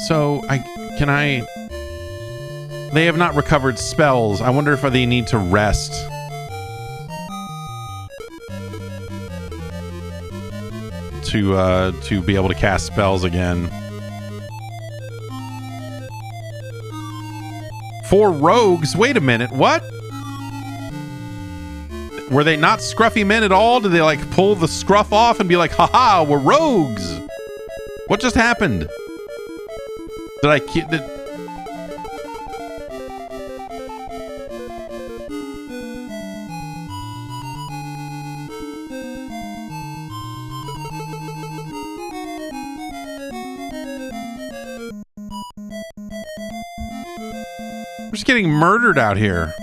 So, they have not recovered spells. I wonder if they need to rest. To be able to cast spells again. 4 rogues? Wait a minute, what? Were they not scruffy men at all? Did they like pull the scruff off and be like, haha, we're rogues? What just happened? Did I we're just getting murdered out here.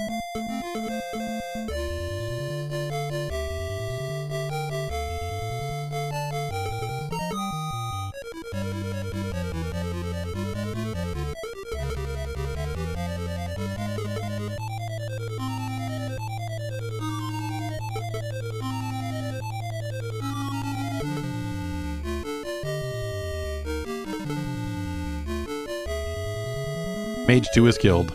Mage 2 is killed.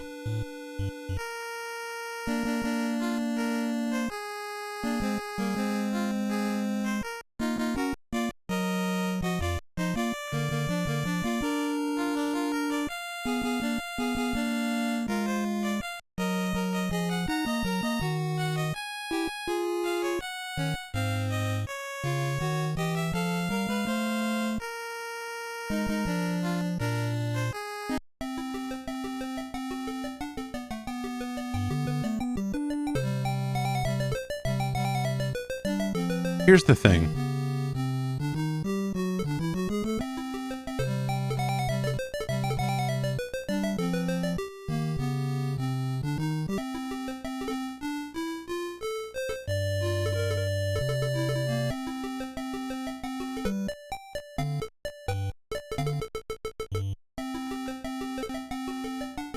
Here's the thing.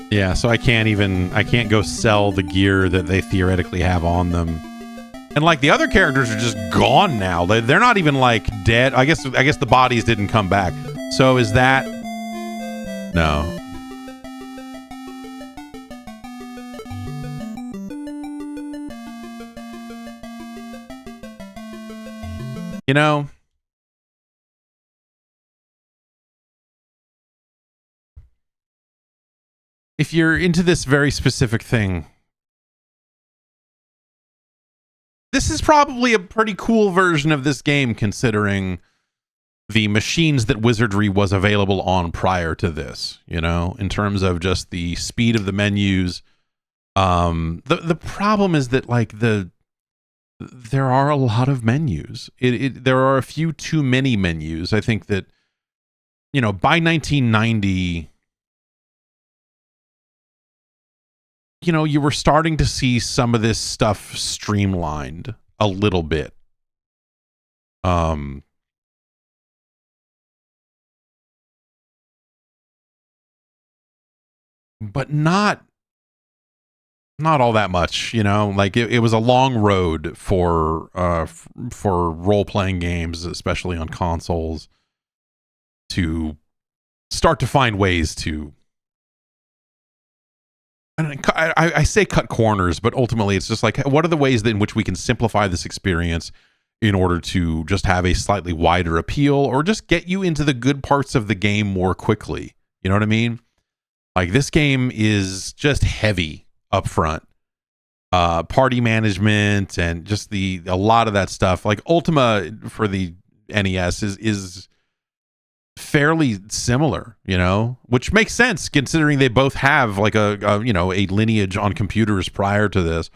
Yeah, so I can't go sell the gear that they theoretically have on them. And like the other characters are just gone now. They're not even like dead. I guess the bodies didn't come back. So is that... No. You know, if you're into this very specific thing, this is probably a pretty cool version of this game, considering the machines that Wizardry was available on prior to this, you know, in terms of just the speed of the menus. The problem is that like there are a lot of menus. There are a few too many menus. I think that, you know, by 1990, you know, you were starting to see some of this stuff streamlined a little bit. But not all that much, you know. Like it was a long road for role-playing games, especially on consoles, to start to find ways to... I say cut corners, but ultimately it's just like, what are the ways in which we can simplify this experience in order to just have a slightly wider appeal, or just get you into the good parts of the game more quickly? You know what I mean? Like, this game is just heavy up front. Party management and just a lot of that stuff. Like, Ultima for the NES is fairly similar, you know, which makes sense considering they both have like a lineage on computers prior to this.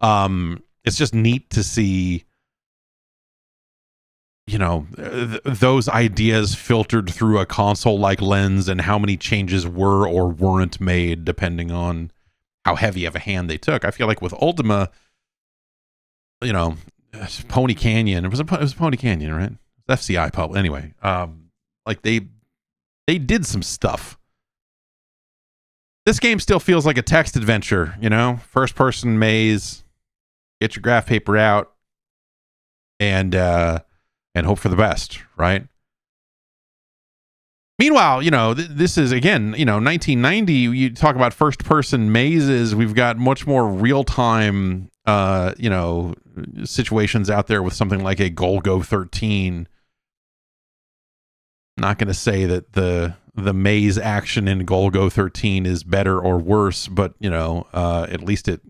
It's just neat to see, you know, those ideas filtered through a console like lens, and how many changes were or weren't made depending on how heavy of a hand they took. I feel like with Ultima, you know, Pony Canyon, it was Pony Canyon, right? FCI Pub. Anyway, like they did some stuff. This game still feels like a text adventure, you know, first person maze, get your graph paper out and hope for the best, right? Meanwhile, you know, this is, again, you know, 1990, you talk about first person mazes, we've got much more real time you know, situations out there with something like a Golgo 13. Not going to say that the maze action in Golgo 13 is better or worse, but, you know, at least it,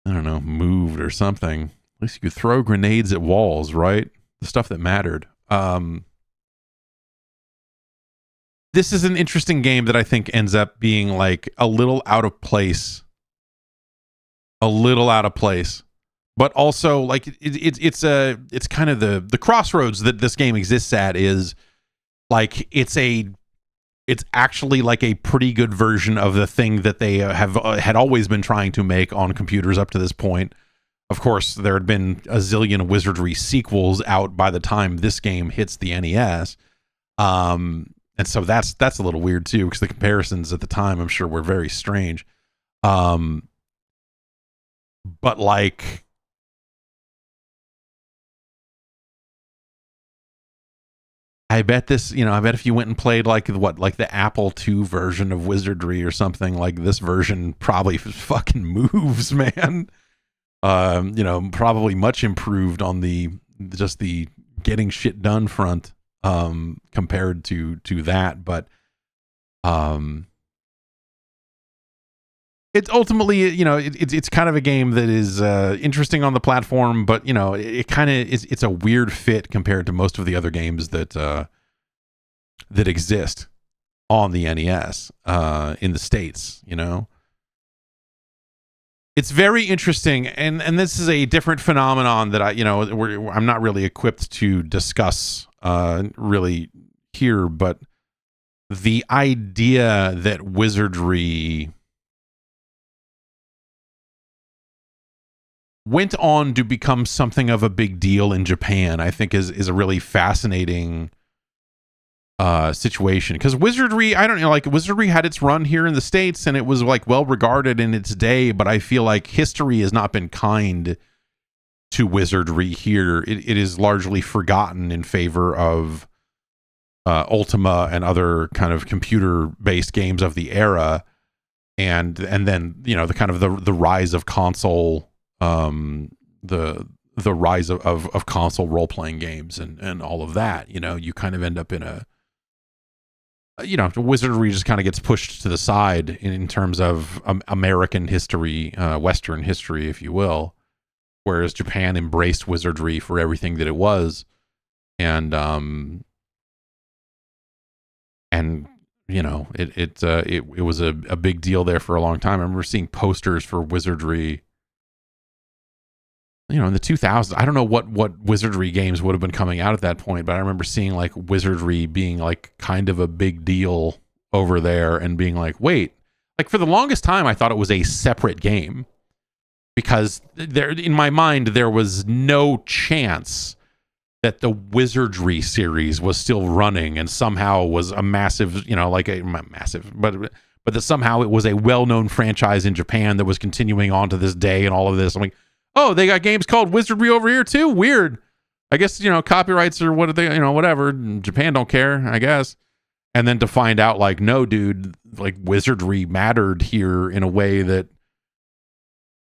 I don't know, moved or something. At least you could throw grenades at walls, right? The stuff that mattered. This is an interesting game that I think ends up being like a little out of place. But also, like, it's kind of the crossroads that this game exists at. Is like it's actually like a pretty good version of the thing that they had always been trying to make on computers up to this point. Of course, there had been a zillion Wizardry sequels out by the time this game hits the NES, and so that's a little weird too, because the comparisons at the time, I'm sure, were very strange. But like, I bet if you went and played like the Apple II version of Wizardry or something, like this version probably fucking moves, man. You know, probably much improved on the getting shit done front, compared to that. But it's ultimately, you know, it's kind of a game that is interesting on the platform, but, you know, it kind of is. It's a weird fit compared to most of the other games that exist on the NES in the States, you know. it's very interesting, and this is a different phenomenon that I'm not really equipped to discuss really here, but the idea that Wizardry went on to become something of a big deal in Japan, I think is a really fascinating situation, because Wizardry, I don't know, like Wizardry had its run here in the States and it was like well regarded in its day, but I feel like history has not been kind to Wizardry here. It is largely forgotten in favor of Ultima and other kind of computer based games of the era, and then the kind of the rise of console, the rise of console role playing games and all of that. You kind of end up in a Wizardry just kind of gets pushed to the side in terms of American history, Western history, if you will, whereas Japan embraced Wizardry for everything that it was, and it was a big deal there for a long time. I remember seeing posters for Wizardry, in the 2000s. I don't know what Wizardry games would have been coming out at that point, but I remember seeing like Wizardry being like kind of a big deal over there and being like, wait, like for the longest time, I thought it was a separate game, because there, in my mind, there was no chance that the Wizardry series was still running and somehow was a massive, but that somehow it was a well-known franchise in Japan that was continuing on to this day and all of this. I'm like, oh, they got games called Wizardry over here too? Weird. I guess, copyrights or what are they, whatever. Japan don't care, I guess. And then to find out, like, no, dude, like Wizardry mattered here in a way that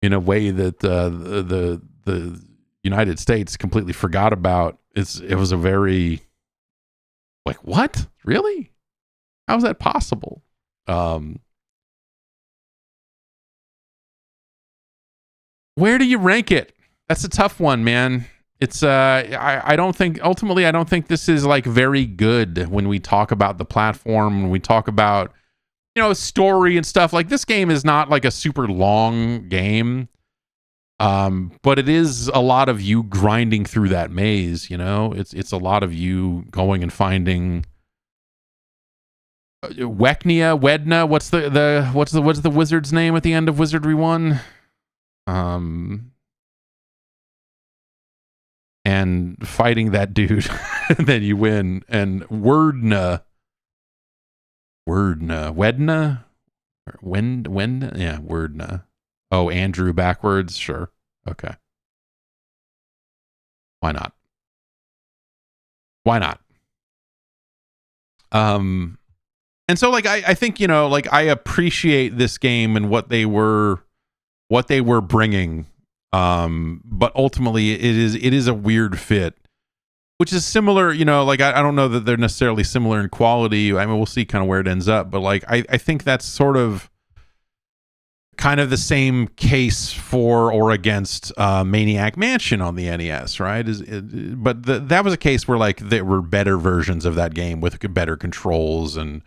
the United States completely forgot about. It was a very, like, what? Really? How is that possible? Where do you rank it? That's a tough one, man. It's I don't think this is like very good when we talk about the platform, when we talk about story and stuff. Like, this game is not like a super long game, but it is a lot of you grinding through that maze. It's a lot of you going and finding Wedna. What's the wizard's name at the end of Wizardry 1? And fighting that dude, and then you win. And Wedna, yeah, Wedna. Oh, Andrew backwards, sure, okay. Why not? And so, like, I think like, I appreciate this game and what they were bringing, but ultimately it is a weird fit, which is similar, like, I don't know that they're necessarily similar in quality. I mean, we'll see kind of where it ends up, but like, I think that's sort of kind of the same case for or against Maniac Mansion on the NES, right? That was a case where, like, there were better versions of that game with better controls and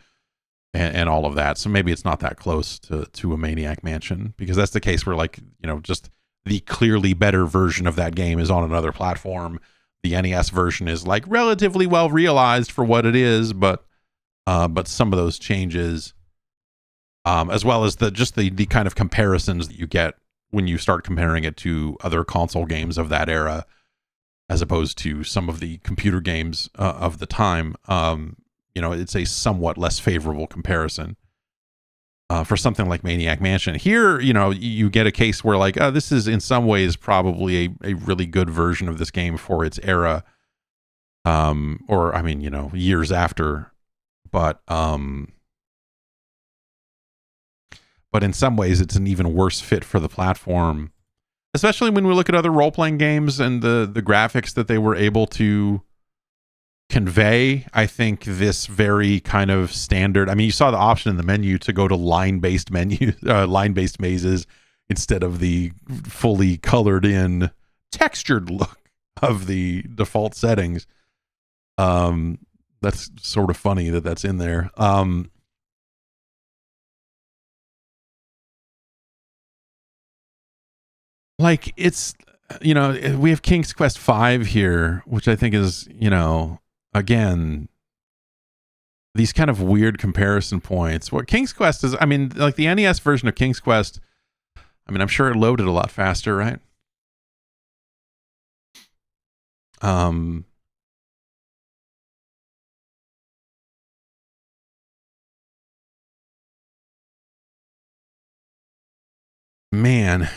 all of that. So maybe it's not that close to a Maniac Mansion, because that's the case where, like, just the clearly better version of that game is on another platform. The NES version is like relatively well realized for what it is, but some of those changes, as well as the kind of comparisons that you get when you start comparing it to other console games of that era, as opposed to some of the computer games of the time, it's a somewhat less favorable comparison for something like Maniac Mansion. Here, you get a case where, like, this is in some ways probably a really good version of this game for its era, or I mean, years after, but in some ways it's an even worse fit for the platform, especially when we look at other role-playing games and the graphics that they were able to convey. I think this very kind of standard, I mean, you saw the option in the menu to go to line-based mazes instead of the fully colored in textured look of the default settings. That's sort of funny that's in there. like it's, you know, we have King's Quest 5 here, which I think is, you know, again, these kind of weird comparison points. What King's Quest is, I mean, like the NES version of King's Quest, I mean, I'm sure it loaded a lot faster, right? Man,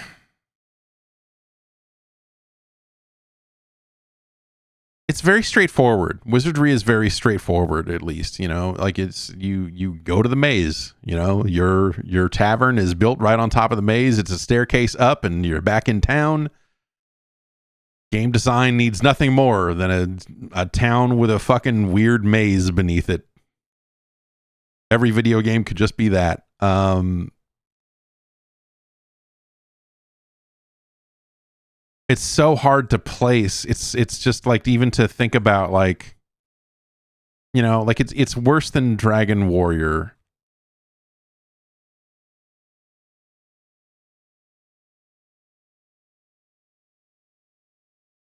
it's very straightforward. Wizardry is very straightforward, at least, you know, like it's you go to the maze, you know, your tavern is built right on top of the maze. It's a staircase up and you're back in town. Game design needs nothing more than a town with a fucking weird maze beneath it. Every video game could just be that. It's so hard to place. It's just like, even to think about, like, you know, like it's worse than Dragon Warrior.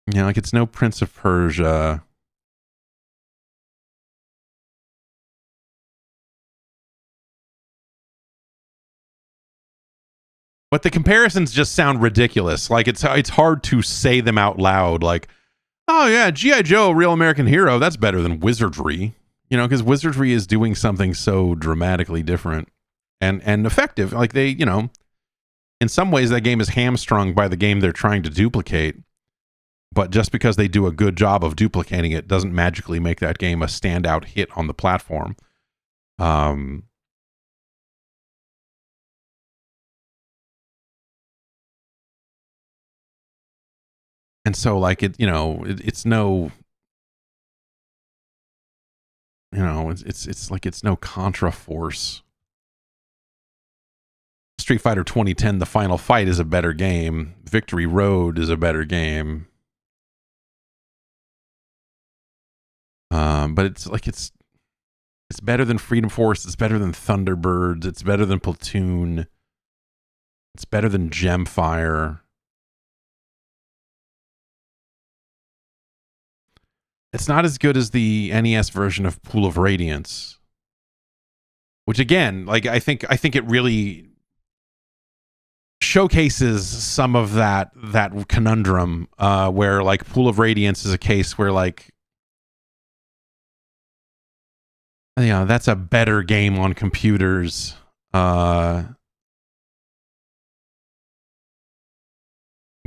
You know, like it's no Prince of Persia. But the comparisons just sound ridiculous. Like it's hard to say them out loud. Like, oh yeah, G.I. Joe, Real American Hero, that's better than Wizardry. You know, because Wizardry is doing something so dramatically different and effective. Like they, you know, in some ways that game is hamstrung by the game they're trying to duplicate. But just because they do a good job of duplicating it doesn't magically make that game a standout hit on the platform. And so, like, you know, it's no, you know, it's like it's no Contra Force. Street Fighter 2010, The Final Fight is a better game. Victory Road is a better game. But it's like it's better than Freedom Force. It's better than Thunderbirds. It's better than Platoon. It's better than Gemfire. It's not as good as the NES version of Pool of Radiance, which again, like I think it really showcases some of that conundrum, where like Pool of Radiance is a case where, like, you know, that's a better game on computers.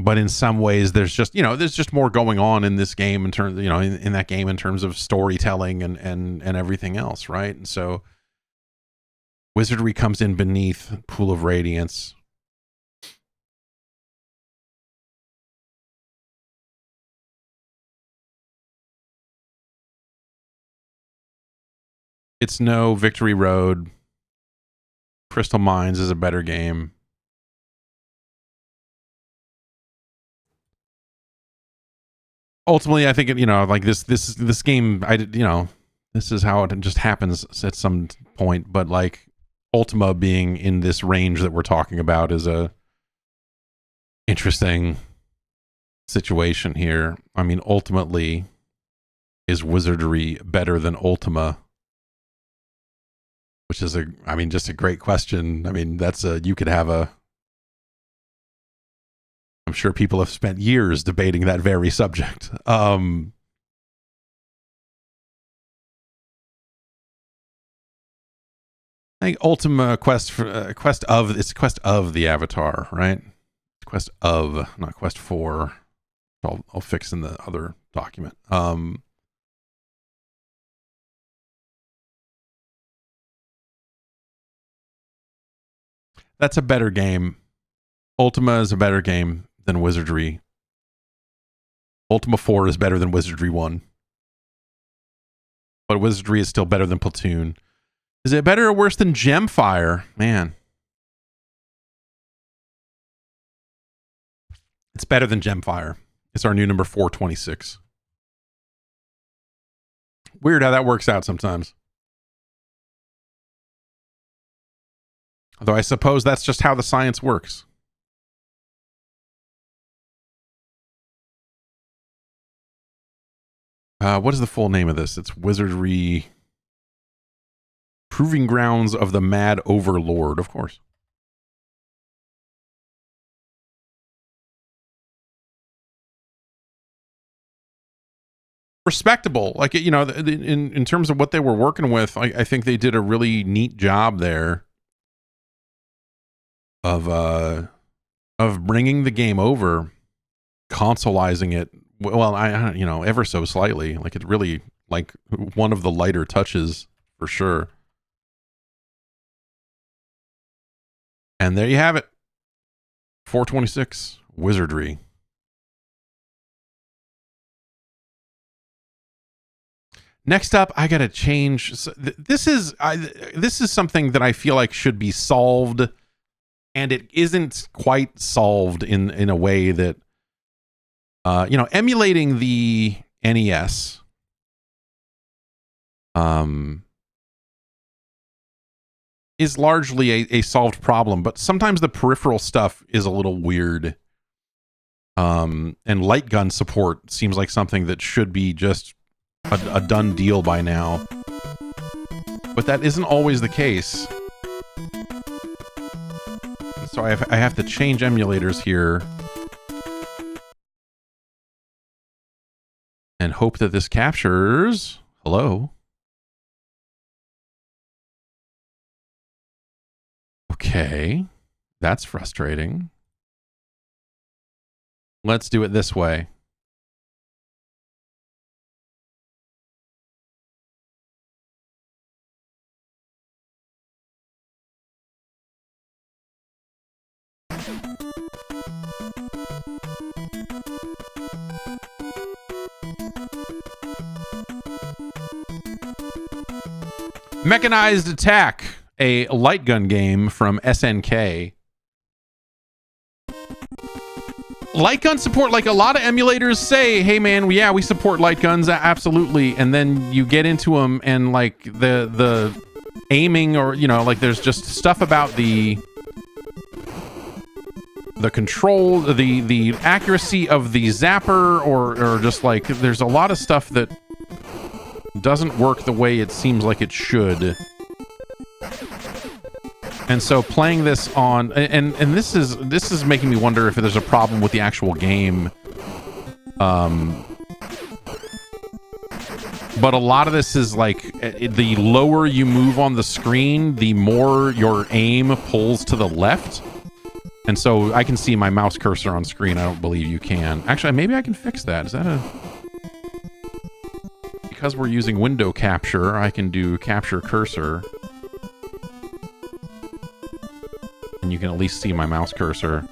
But in some ways there's just, you know, there's just more going on in this game in terms, you know, in that game in terms of storytelling and everything else, right? And so Wizardry comes in beneath Pool of Radiance. It's no Victory Road. Crystal Mines is a better game. Ultimately, I think it, you know, like this game, you know, this is how it just happens at some point. But like Ultima being in this range that we're talking about is a interesting situation here. I mean, ultimately, is Wizardry better than Ultima? Which is just a great question. I mean, you could have I'm sure people have spent years debating that very subject. I think Ultima Quest it's Quest of the Avatar, right? It's Quest of, not Quest for. I'll fix in the other document. That's a better game. Ultima is a better game than Wizardry. Ultima 4 is better than Wizardry 1. But Wizardry is still better than Platoon. Is it better or worse than Gemfire? Man. It's better than Gemfire. It's our new number 426. Weird how that works out sometimes. Although I suppose that's just how the science works. What is the full name of this? It's Wizardry Proving Grounds of the Mad Overlord, of course. Respectable, like, you know, in terms of what they were working with, I think they did a really neat job there of bringing the game over, consoleizing it. Well, I you know, ever so slightly. Like, it really, like, one of the lighter touches for sure. And there you have it. 426 Wizardry. Next up, I gotta change. This is something that I feel like should be solved, and it isn't quite solved in a way that, you know, emulating the NES, is largely a solved problem, but sometimes the peripheral stuff is a little weird. And light gun support seems like something that should be just a done deal by now, but that isn't always the case. So I have to change emulators here and hope that this captures. Hello. Okay, that's frustrating. Let's do it this way. Mechanized Attack, a light gun game from SNK. Light gun support, like a lot of emulators say, hey man, yeah, we support light guns, absolutely. And then you get into them and like the aiming, or, you know, like there's just stuff about the control, the accuracy of the zapper, or just like there's a lot of stuff that doesn't work the way it seems like it should. And so playing this on, and this is making me wonder if there's a problem with the actual game. But a lot of this is like, the lower you move on the screen, the more your aim pulls to the left. And so I can see my mouse cursor on screen. I don't believe you can. Actually, maybe I can fix that. Is that a... Because we're using window capture, I can do capture cursor. And you can at least see my mouse cursor.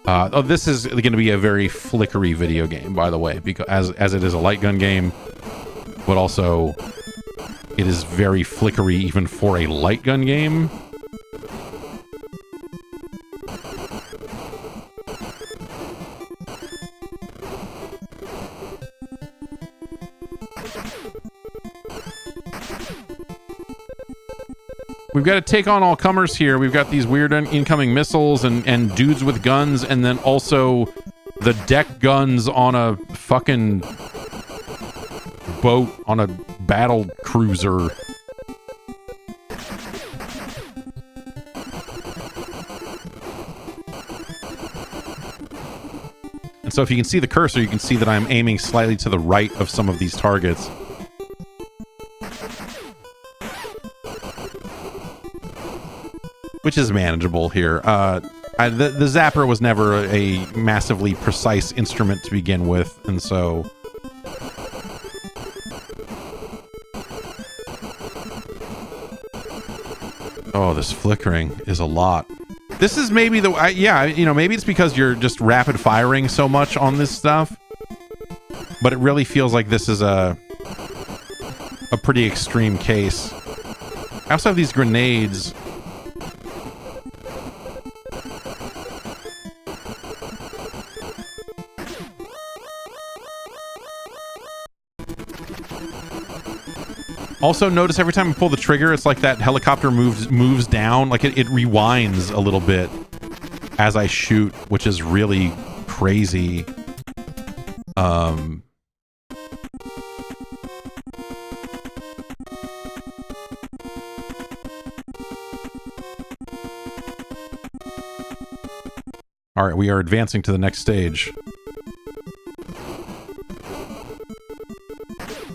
Oh, this is going to be a very flickery video game, by the way, because as it is a light gun game, but also it is very flickery even for a light gun game. We've got to take on all comers here. We've got these weird incoming missiles and dudes with guns, and then also the deck guns on a fucking boat, on a battle cruiser. And so if you can see the cursor, you can see that I'm aiming slightly to the right of some of these targets. Which is manageable here. The zapper was never a massively precise instrument to begin with, and so... Oh, this flickering is a lot. This is maybe the... yeah, you know, maybe it's because you're just rapid firing so much on this stuff. But it really feels like this is a pretty extreme case. I also have these grenades... Also, notice every time I pull the trigger, it's like that helicopter moves down. Like it rewinds a little bit as I shoot, which is really crazy. Um, all right, we are advancing to the next stage.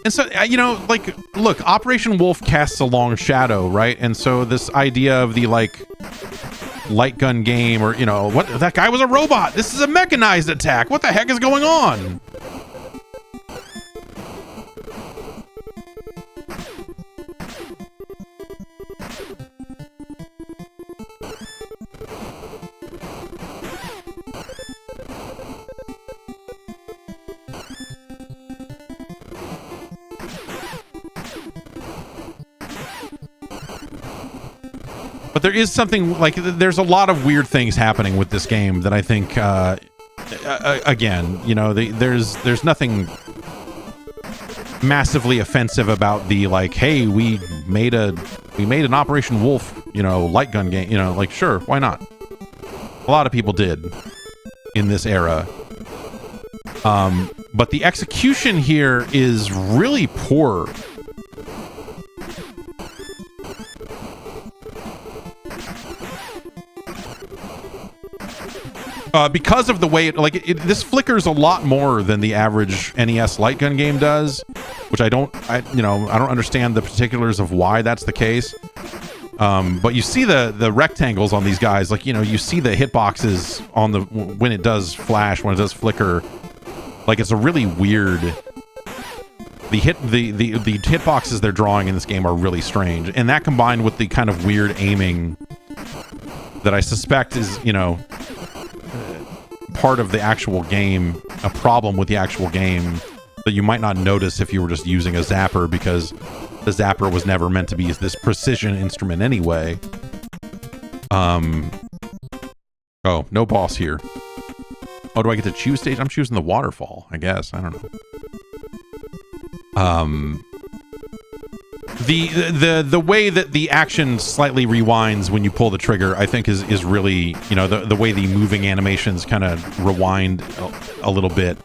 And so, you know, like, look, Operation Wolf casts a long shadow, right? And so this idea of the, like, light gun game, or, you know, what, that guy was a robot. This is a mechanized attack. What the heck is going on? But there is something, like, there's a lot of weird things happening with this game that I think, again, you know, there's nothing massively offensive about the, like, hey, we made an Operation Wolf, you know, light gun game, you know, like, sure, why not? A lot of people did in this era. But the execution here is really poor. Because of the way this flickers a lot more than the average NES light gun game does, which I don't understand the particulars of why that's the case. But you see the rectangles on these guys, like, you know, you see the hitboxes on the when it does flash, when it does flicker. Like, it's a really weird. The hitboxes they're drawing in this game are really strange, and that combined with the kind of weird aiming that I suspect is, you know, part of the actual game, a problem with the actual game that you might not notice if you were just using a zapper, because the zapper was never meant to be this precision instrument anyway. Oh, no boss here. Oh, do I get to choose stage? I'm choosing the waterfall, I guess. I don't know. The way that the action slightly rewinds when you pull the trigger, I think is really, you know, the way the moving animations kind of rewind a little bit.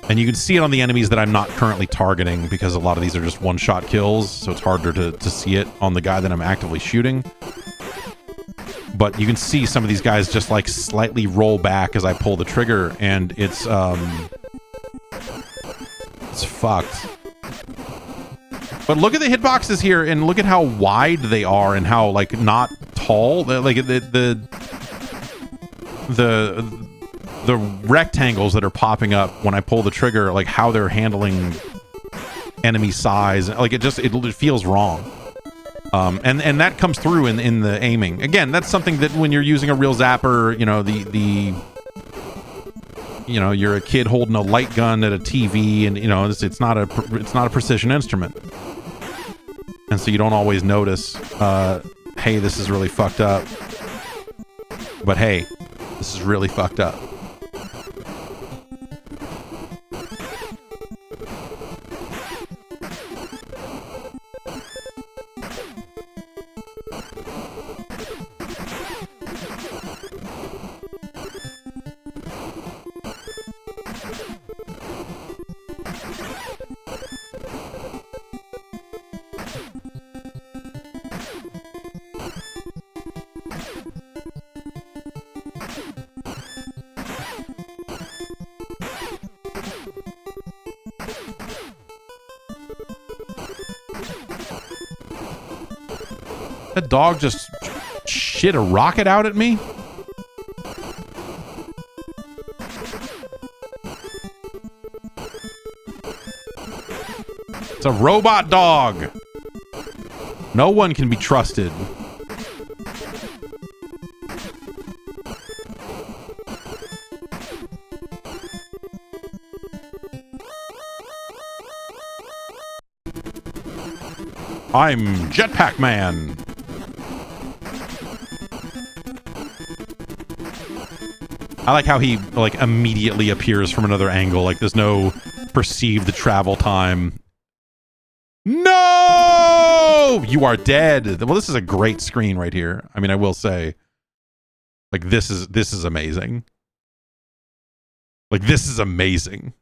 And you can see it on the enemies that I'm not currently targeting, because a lot of these are just one-shot kills, so it's harder to see it on the guy that I'm actively shooting. But you can see some of these guys just, like, slightly roll back as I pull the trigger, and it's fucked. But look at the hitboxes here, and look at how wide they are, and how, like, not tall. Like, the rectangles that are popping up when I pull the trigger, like, how they're handling enemy size, like, it feels wrong. And that comes through in the aiming. Again, that's something that when you're using a real zapper, you know, you know, you're a kid holding a light gun at a TV, and, you know, it's not a precision instrument, and so you don't always notice. Hey, this is really fucked up. But hey, this is really fucked up. That dog just shit a rocket out at me? It's a robot dog. No one can be trusted. I'm Jetpack Man. I like how he, like, immediately appears from another angle. Like, there's no perceived travel time. No! You are dead. Well, this is a great screen right here. I mean, I will say, like, this is amazing. Like, this is amazing.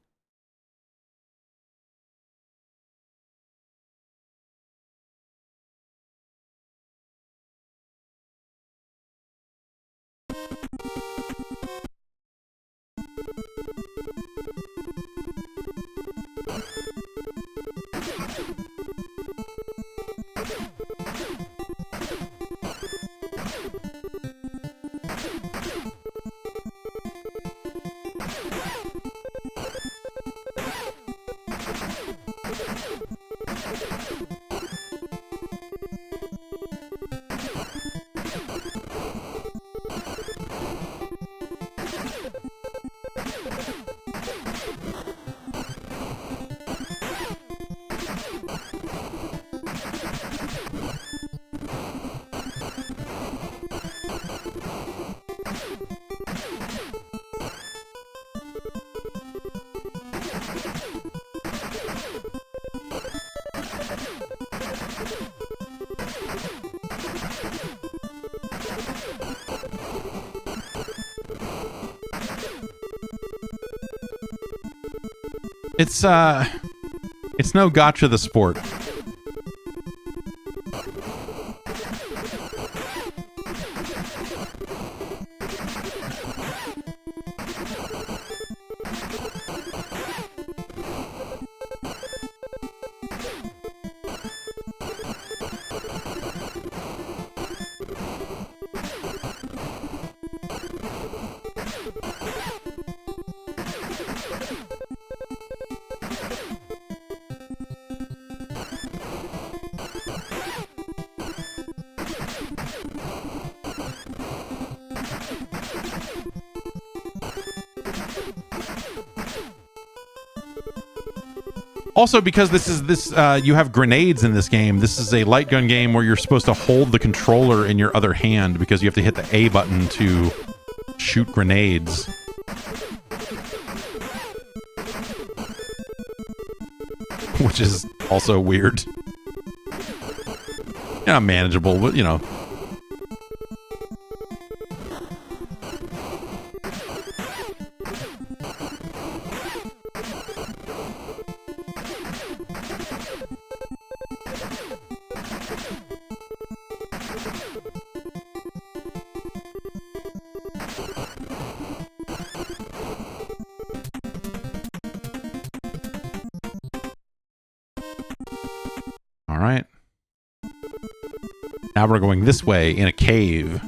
It's no gotcha the sport. Also, because you have grenades in this game. This is a light gun game where you're supposed to hold the controller in your other hand because you have to hit the A button to shoot grenades. Which is also weird. Yeah, manageable, but you know. Now we're going this way in a cave.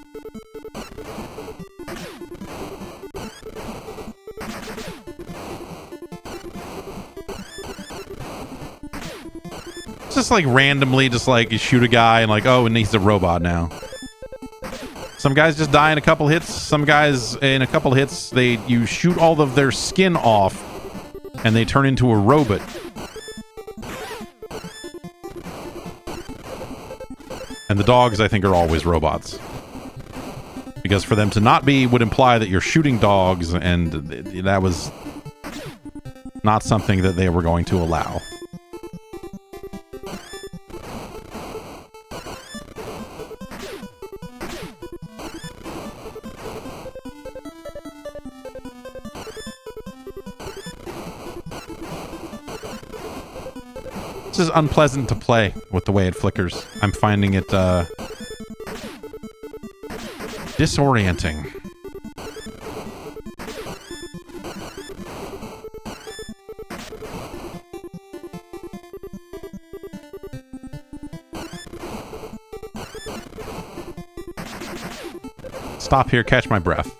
It's just like randomly, just like you shoot a guy and like, oh, and he's a robot now. Some guys just die in a couple hits. Some guys in a couple hits, you shoot all of their skin off and they turn into a robot. And the dogs, I think, are always robots. Because for them to not be would imply that you're shooting dogs, and that was not something that they were going to allow. This is unpleasant to play with the way it flickers. I'm finding it disorienting. Stop here, catch my breath.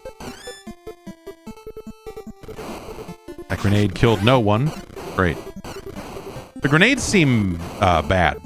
That grenade killed no one. Great. The grenades seem bad.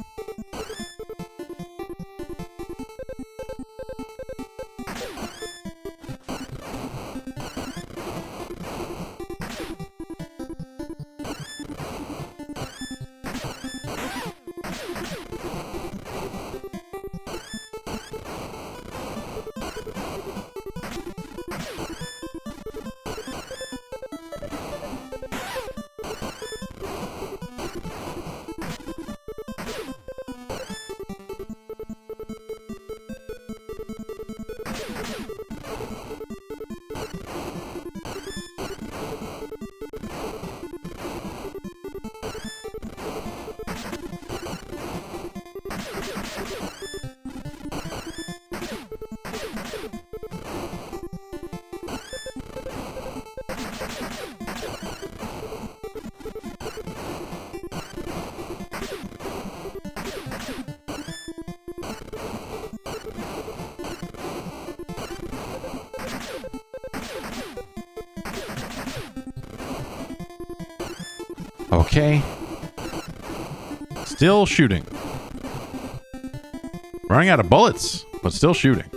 Okay. Still shooting. Running out of bullets, but still shooting.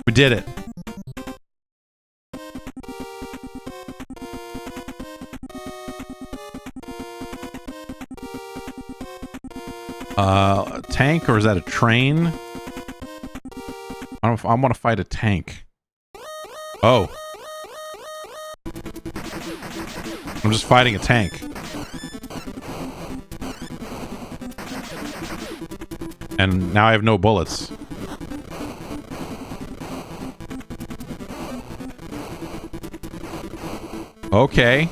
We did it. A tank, or is that a train? I don't know if I want to fight a tank. Oh. I'm just fighting a tank. And now I have no bullets. Okay.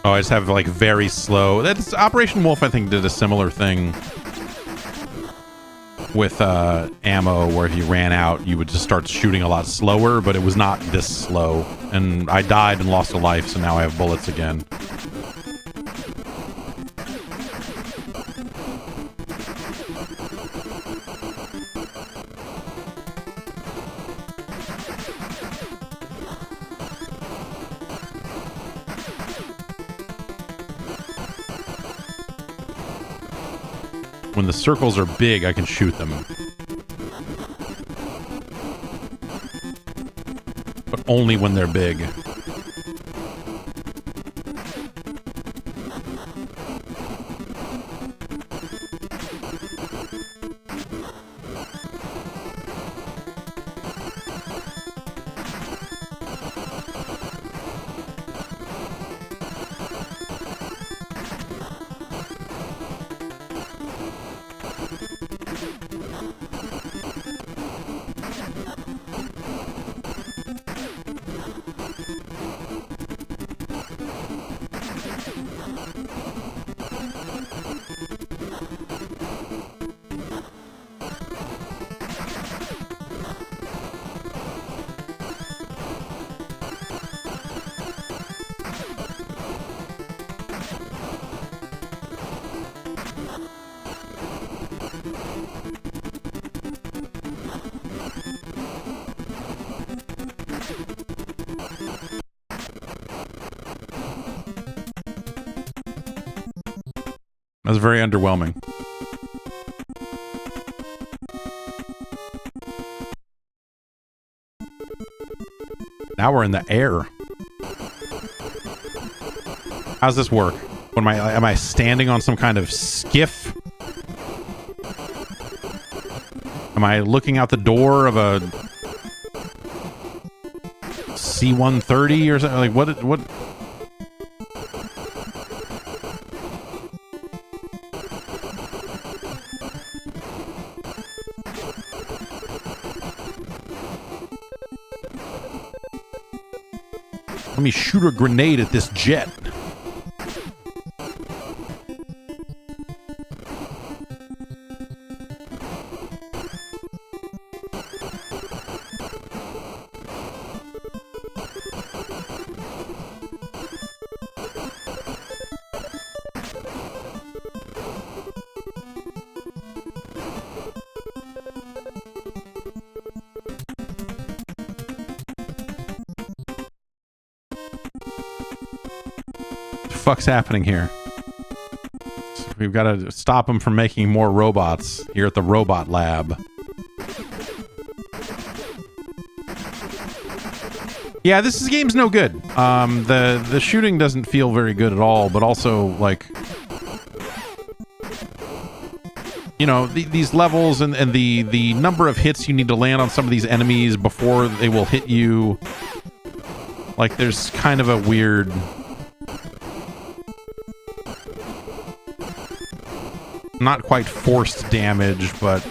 Oh, I just have like very slow. That's Operation Wolf, I think, did a similar thing with ammo, where if you ran out, you would just start shooting a lot slower, but it was not this slow. And I died and lost a life, so now I have bullets again. When the circles are big, I can shoot them. But only when they're big. That was very underwhelming. Now we're in the air. How's this work? What am I standing on some kind of skiff? Am I looking out the door of a C-130 or something? Like what? Let me shoot a grenade at this jet. Fuck's happening here? So we've got to stop him from making more robots here at the robot lab. Yeah, this game's no good. The shooting doesn't feel very good at all, but also like, you know, these levels and the number of hits you need to land on some of these enemies before they will hit you. Like, there's kind of a weird... not quite forced damage, but...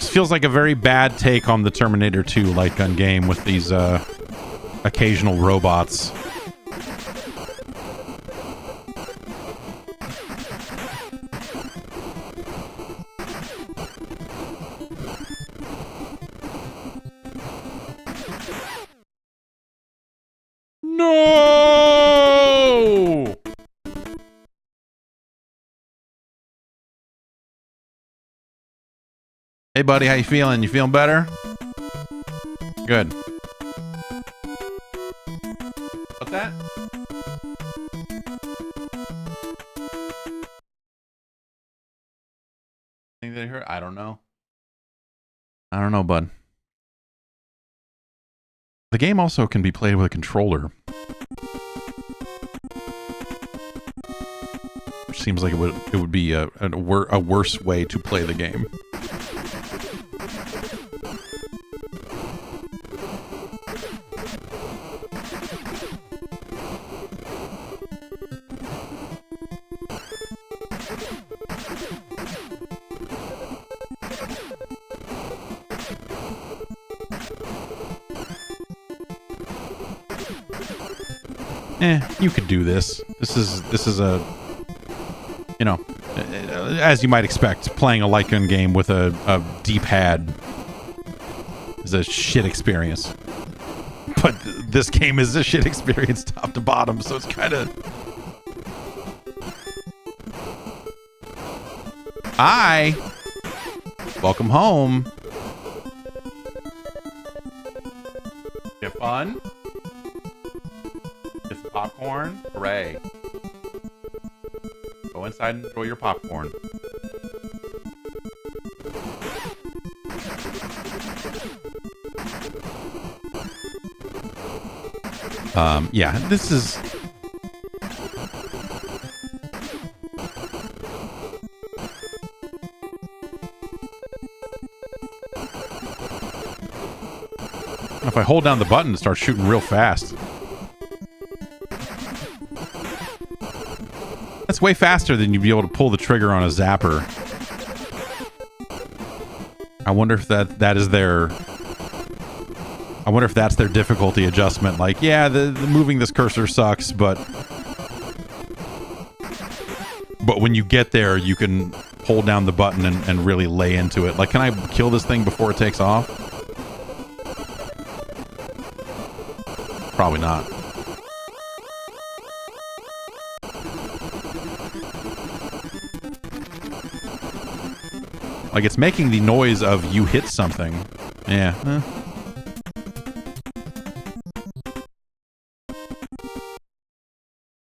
feels like a very bad take on the Terminator 2 light gun game with these occasional robots. No! Hey, buddy, how you feeling? You feeling better? Good. What's that? Think they heard? I don't know. I don't know, bud. The game also can be played with a controller, which seems like it would be a worse way to play the game. You could do this. This is a, you know, as you might expect, playing a light gun game with a D-pad is a shit experience. But this game is a shit experience top to bottom, so it's kind of... Hi! Welcome home. You have fun? Popcorn? Hooray. Go inside and enjoy your popcorn. Yeah, this is... If I hold down the button, it starts shooting real fast. That's way faster than you'd be able to pull the trigger on a zapper. I wonder if that is their... I wonder if that's their difficulty adjustment. Like, yeah, the moving this cursor sucks, but when you get there, you can hold down the button and really lay into it. Like, can I kill this thing before it takes off? Probably not. Like, it's making the noise of you hit something. Yeah.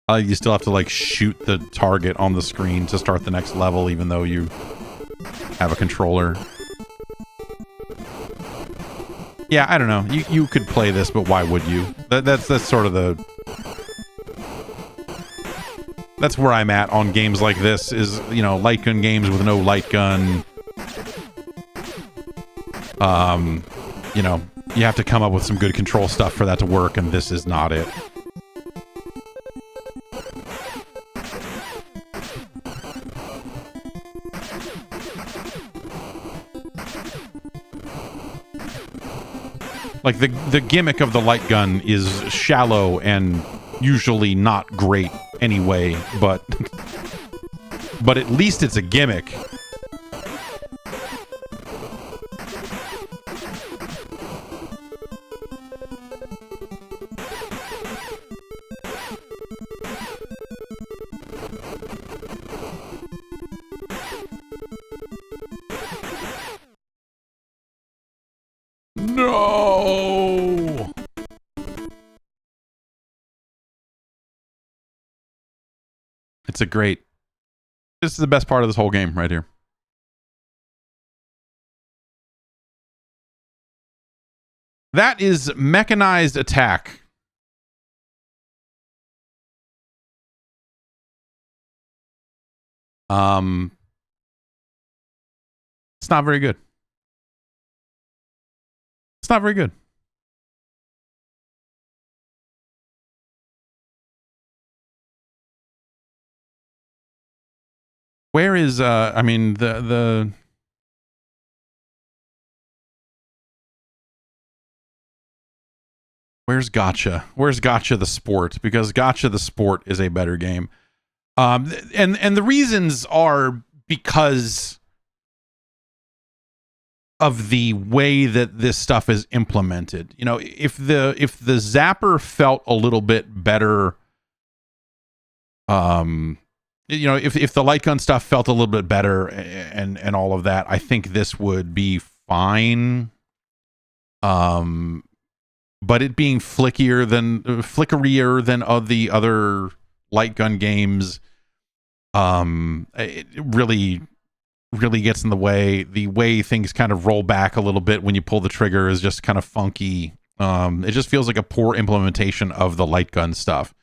You still have to, like, shoot the target on the screen to start the next level, even though you have a controller. Yeah, I don't know. You could play this, but why would you? That's sort of the... That's where I'm at on games like this, is, you know, light gun games with no light gun. You know, you have to come up with some good control stuff for that to work, and this is not it. Like the gimmick of the light gun is shallow and usually not great anyway, but at least it's a gimmick. No! It's a great... This is the best part of this whole game right here. That is Mechanized Attack. It's not very good. It's not very good. Where is I mean the where's Gotcha? Where's Gotcha the Sport? Because Gotcha the Sport is a better game. And the reasons are because of the way that this stuff is implemented. You know, if the zapper felt a little bit better, you know, if the light gun stuff felt a little bit better and all of that, I think this would be fine. But it being flickerier than of the other light gun games, it really gets in the way. The way things kind of roll back a little bit when you pull the trigger is just kind of funky. It just feels like a poor implementation of the light gun stuff.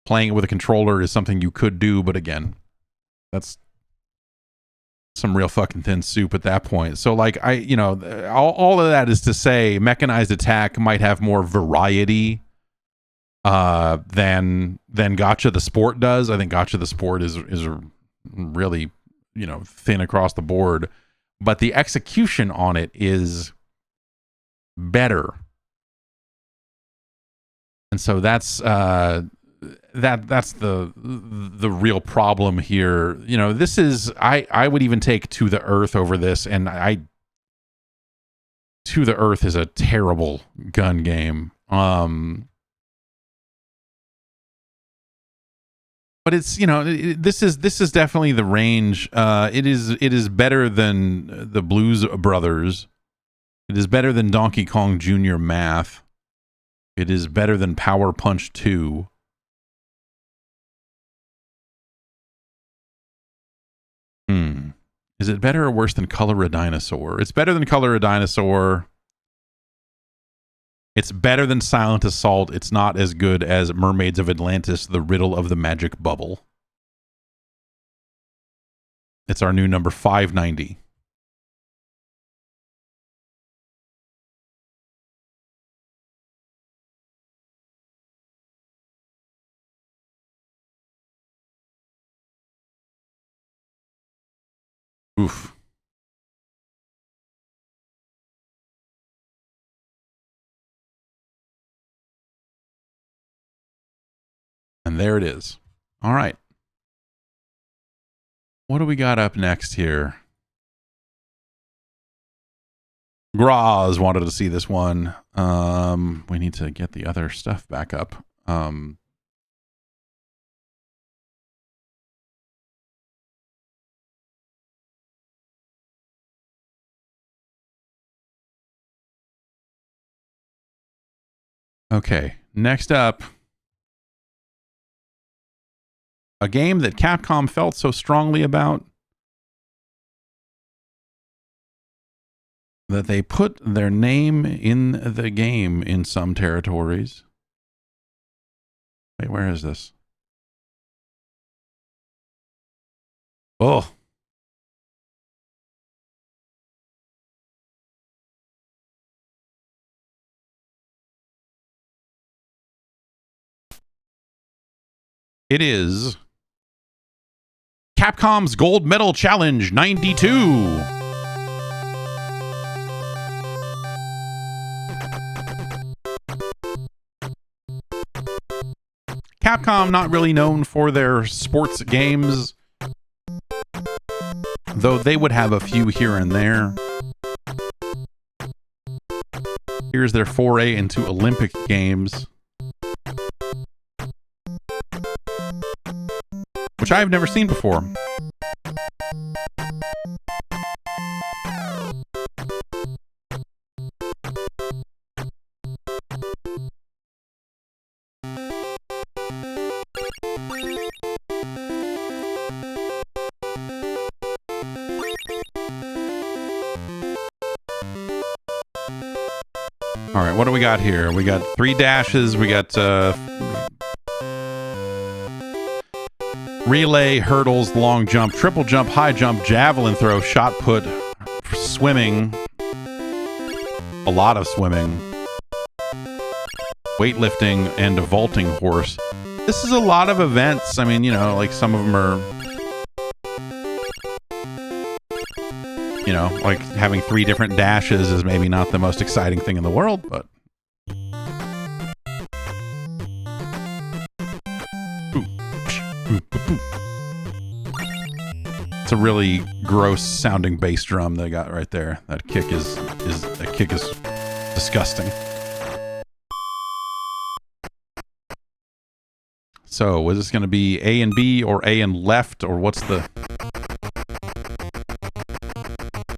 Playing it with a controller is something you could do, but again, that's some real fucking thin soup at that point. So like all of that is to say Mechanized Attack might have more variety than Gotcha the Sport does. I think Gotcha the Sport is really, you know, thin across the board, but the execution on it is better. And so that's the real problem here. You know, this is I would even take To the Earth over this, and To the Earth is a terrible gun game. But it's, you know, this is definitely the range. It is better than the Blues Brothers. It is better than Donkey Kong Jr. Math. It is better than Power Punch 2. Is it better or worse than Color a Dinosaur? It's better than Color a Dinosaur. It's better than Silent Assault. It's not as good as Mermaids of Atlantis, The Riddle of the Magic Bubble. It's our new number 590. Oof. And there it is. All right. What do we got up next here? Graz wanted to see this one. We need to get the other stuff back up. Okay, next up, a game that Capcom felt so strongly about that they put their name in the game in some territories. Wait, where is this? Oh. It is Capcom's Gold Medal Challenge 92. Capcom, not really known for their sports games, though they would have a few here and there. Here's their foray into Olympic Games, which I've never seen before. All right, what do we got here? We got 3 dashes. We got relay, hurdles, long jump, triple jump, high jump, javelin throw, shot put, swimming, a lot of swimming, weightlifting, and a vaulting horse. This is a lot of events. I mean, you know, like some of them are, you know, like having 3 different dashes is maybe not the most exciting thing in the world, but it's a really gross sounding bass drum they got right there. That kick is disgusting. So, was this going to be A and B or A and left, or what's the...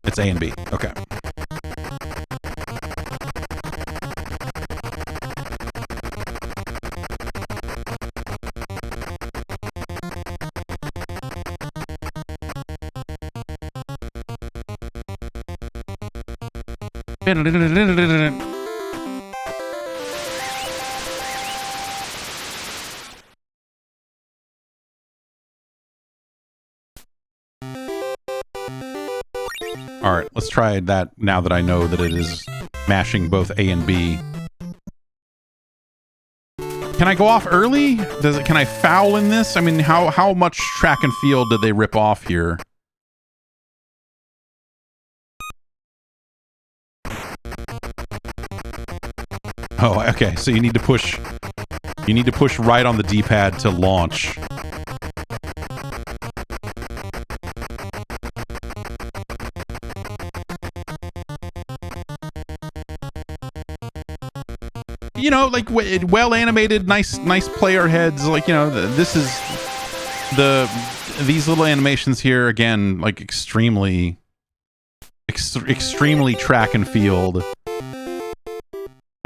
It's A and B. Okay. All right, let's try that now that I know that it is mashing both A and B. Can I go off early? Can I foul in this? I mean, how much track and field did they rip off here? Oh, okay. So you need to push right on the D-pad to launch. You know, like well animated, nice player heads. Like, you know, this is these little animations here again, like extremely track and field.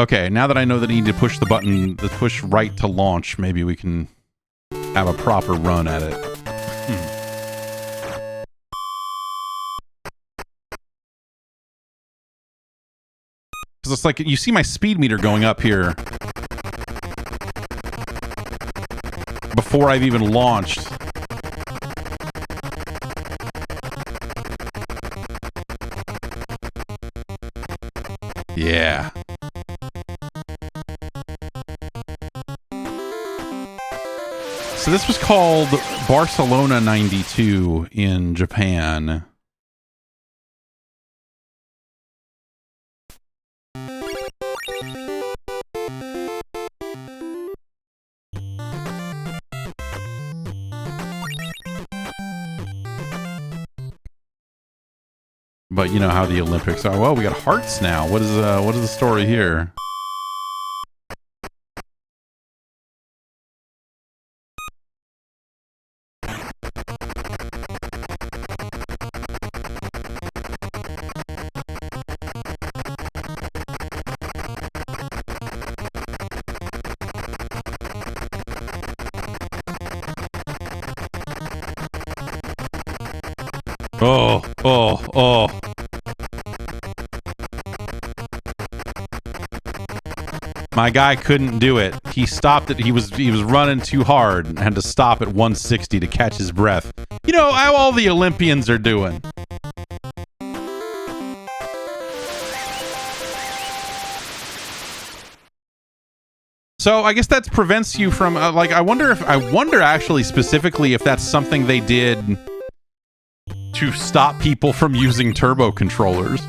Okay, now that I know that I need to push the button, the push right to launch, maybe we can have a proper run at it. Because it's like, you see my speed meter going up here before I've even launched. Yeah. So this was called Barcelona 92 in Japan. But you know how the Olympics are. Well, we got hearts now. What is the story here? Oh. My guy couldn't do it. He stopped it. He was running too hard and had to stop at 160 to catch his breath. You know how all the Olympians are doing. So I guess that prevents you from like I wonder actually specifically if that's something they did to stop people from using turbo controllers.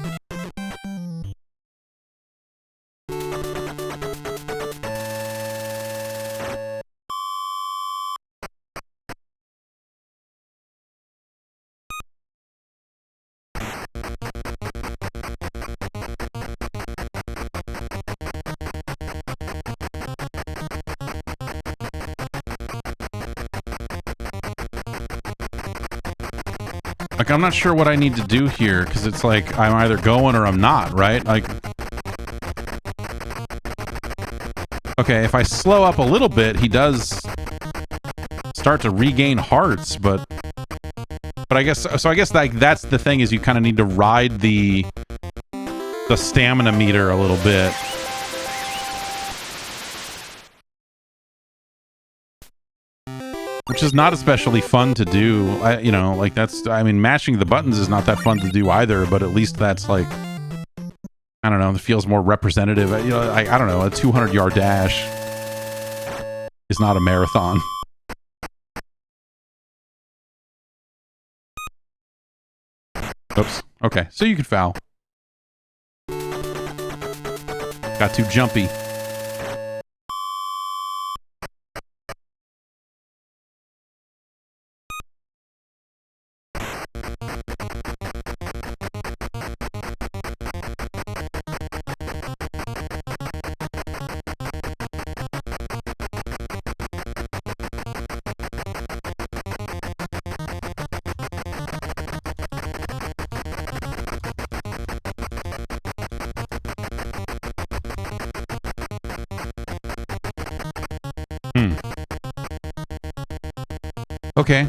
Like, I'm not sure what I need to do here, because it's like, I'm either going or I'm not, right? Like, okay, if I slow up a little bit, he does start to regain hearts, but I guess, so I guess, like, that's the thing, is you kind of need to ride the stamina meter a little bit. Which is not especially fun to do. You know, like, that's, I mean, mashing the buttons is not that fun to do either, but at least that's like, I don't know, it feels more representative. You know, I don't know, a 200-yard dash is not a marathon. Oops. Okay, so you can foul. Got too jumpy. Okay.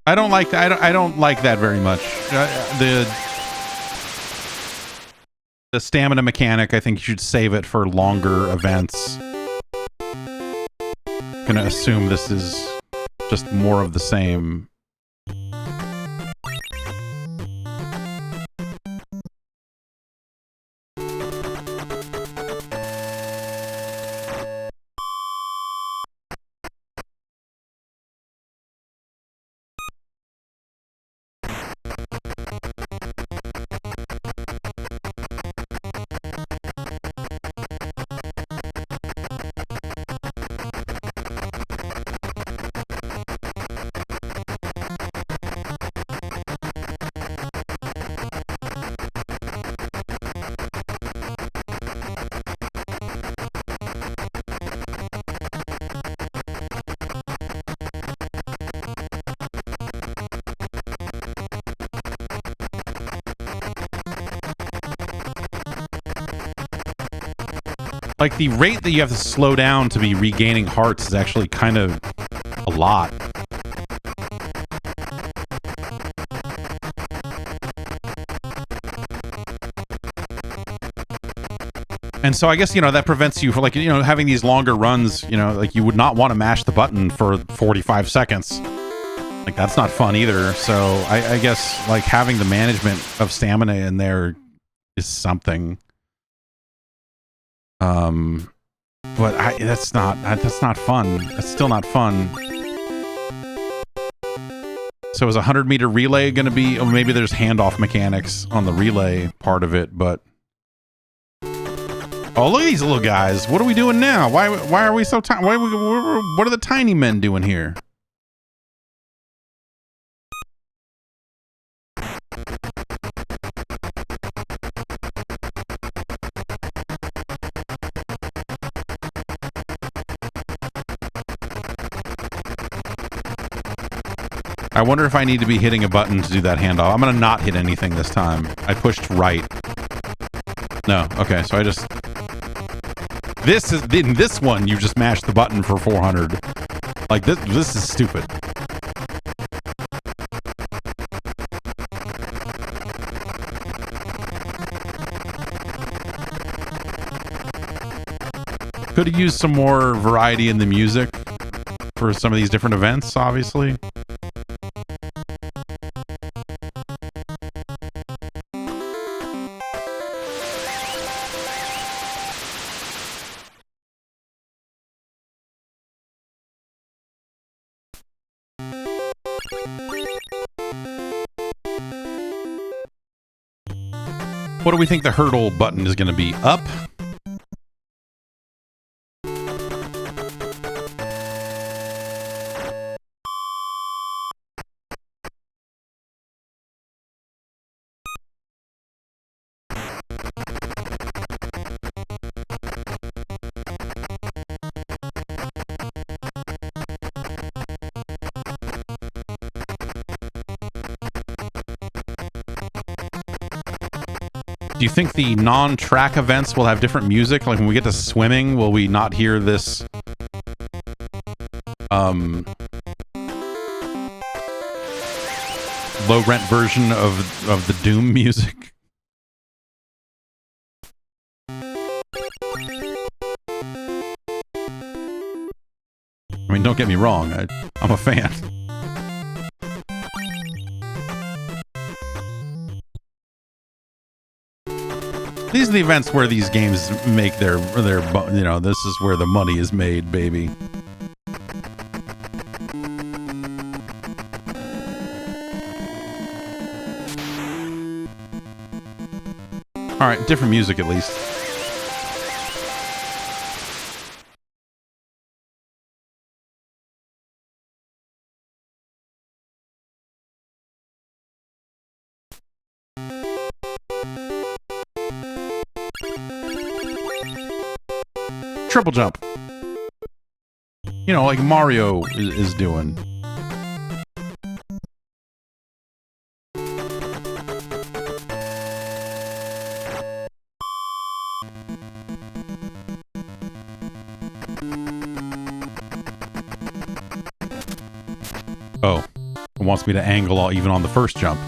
I don't like that. I don't like that very much. The stamina mechanic, I think you should save it for longer events. Gonna assume this is just more of the same. Like, the rate that you have to slow down to be regaining hearts is actually kind of a lot. And so I guess, you know, that prevents you from, like, you know, having these longer runs, you know, like, you would not want to mash the button for 45 seconds. Like, that's not fun either. So I guess, like, having the management of stamina in there is something. But that's not fun. That's still not fun. So is a 100-meter relay going to be, or maybe there's handoff mechanics on the relay part of it, but oh, look at these little guys. What are we doing now? Why are we so tiny? What are the tiny men doing here? I wonder if I need to be hitting a button to do that handoff. I'm going to not hit anything this time. I pushed right. No. Okay, so I just... In this one, you just mashed the button for 400. Like, this is stupid. Could have used some more variety in the music for some of these different events, obviously. What do we think the hurdle button is going to be? Up? Do you think the non-track events will have different music? Like when we get to swimming, will we not hear this low-rent version of the Doom music? I mean, don't get me wrong, I'm a fan. These are the events where these games make their you know, this is where the money is made, baby. All right, different music at least. Triple jump. You know, like Mario is doing. Oh, it wants me to angle even on the first jump.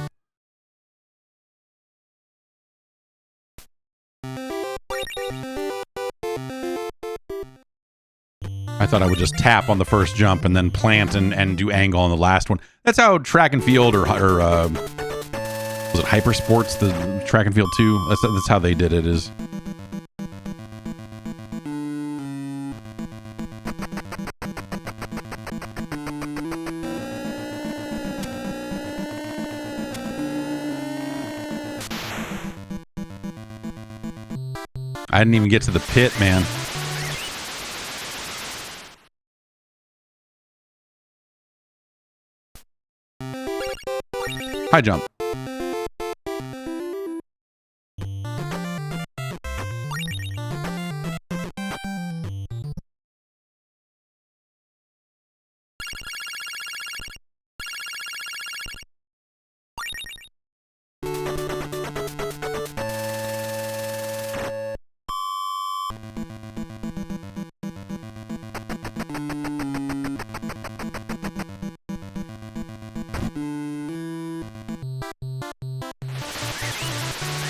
I thought I would just tap on the first jump and then plant and do angle on the last one. That's how track and field or was it Hypersports, the track and field 2? That's how they did it. Is I didn't even get to the pit, man. High jump.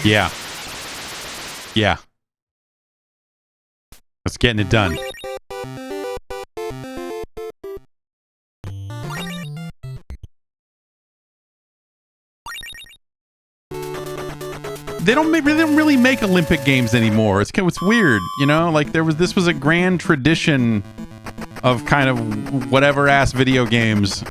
Yeah. Yeah. That's getting it done. They don't really make Olympic Games anymore. It's weird, you know? Like this was a grand tradition of kind of whatever ass video games.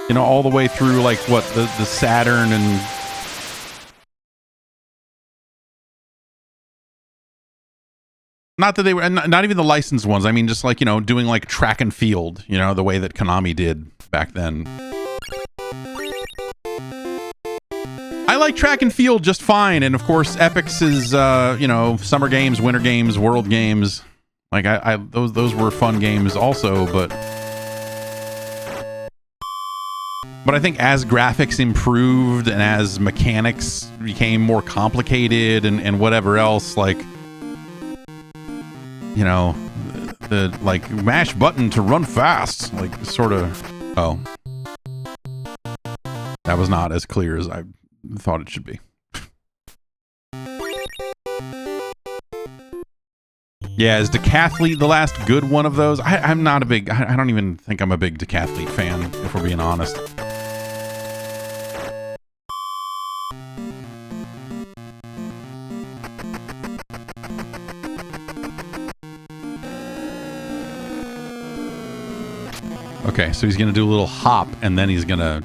You know, all the way through like what the Saturn and not that they were not even the licensed ones. I mean, just like, you know, doing like track and field, you know, the way that Konami did back then. I like track and field just fine, and of course, Epix is you know, summer games, winter games, world games. Like those were fun games also, but I think as graphics improved and as mechanics became more complicated and whatever else, like, you know, the like mash button to run fast, like sort of. Oh, that was not as clear as I thought it should be. Yeah, is Decathlete the last good one of those? I'm not a big. I don't even think I'm a big Decathlete fan, if we're being honest. Okay, so he's going to do a little hop, and then he's going to...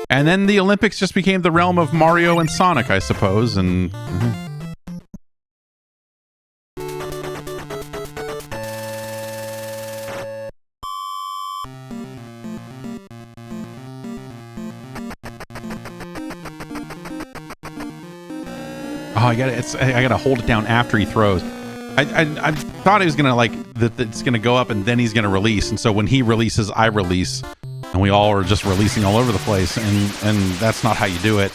And then the Olympics just became the realm of Mario and Sonic, I suppose, and... Oh, I gotta hold it down after he throws. I thought he was gonna like that it's gonna go up and then he's gonna release, and so when he releases, I release, and we all are just releasing all over the place, and that's not how you do it.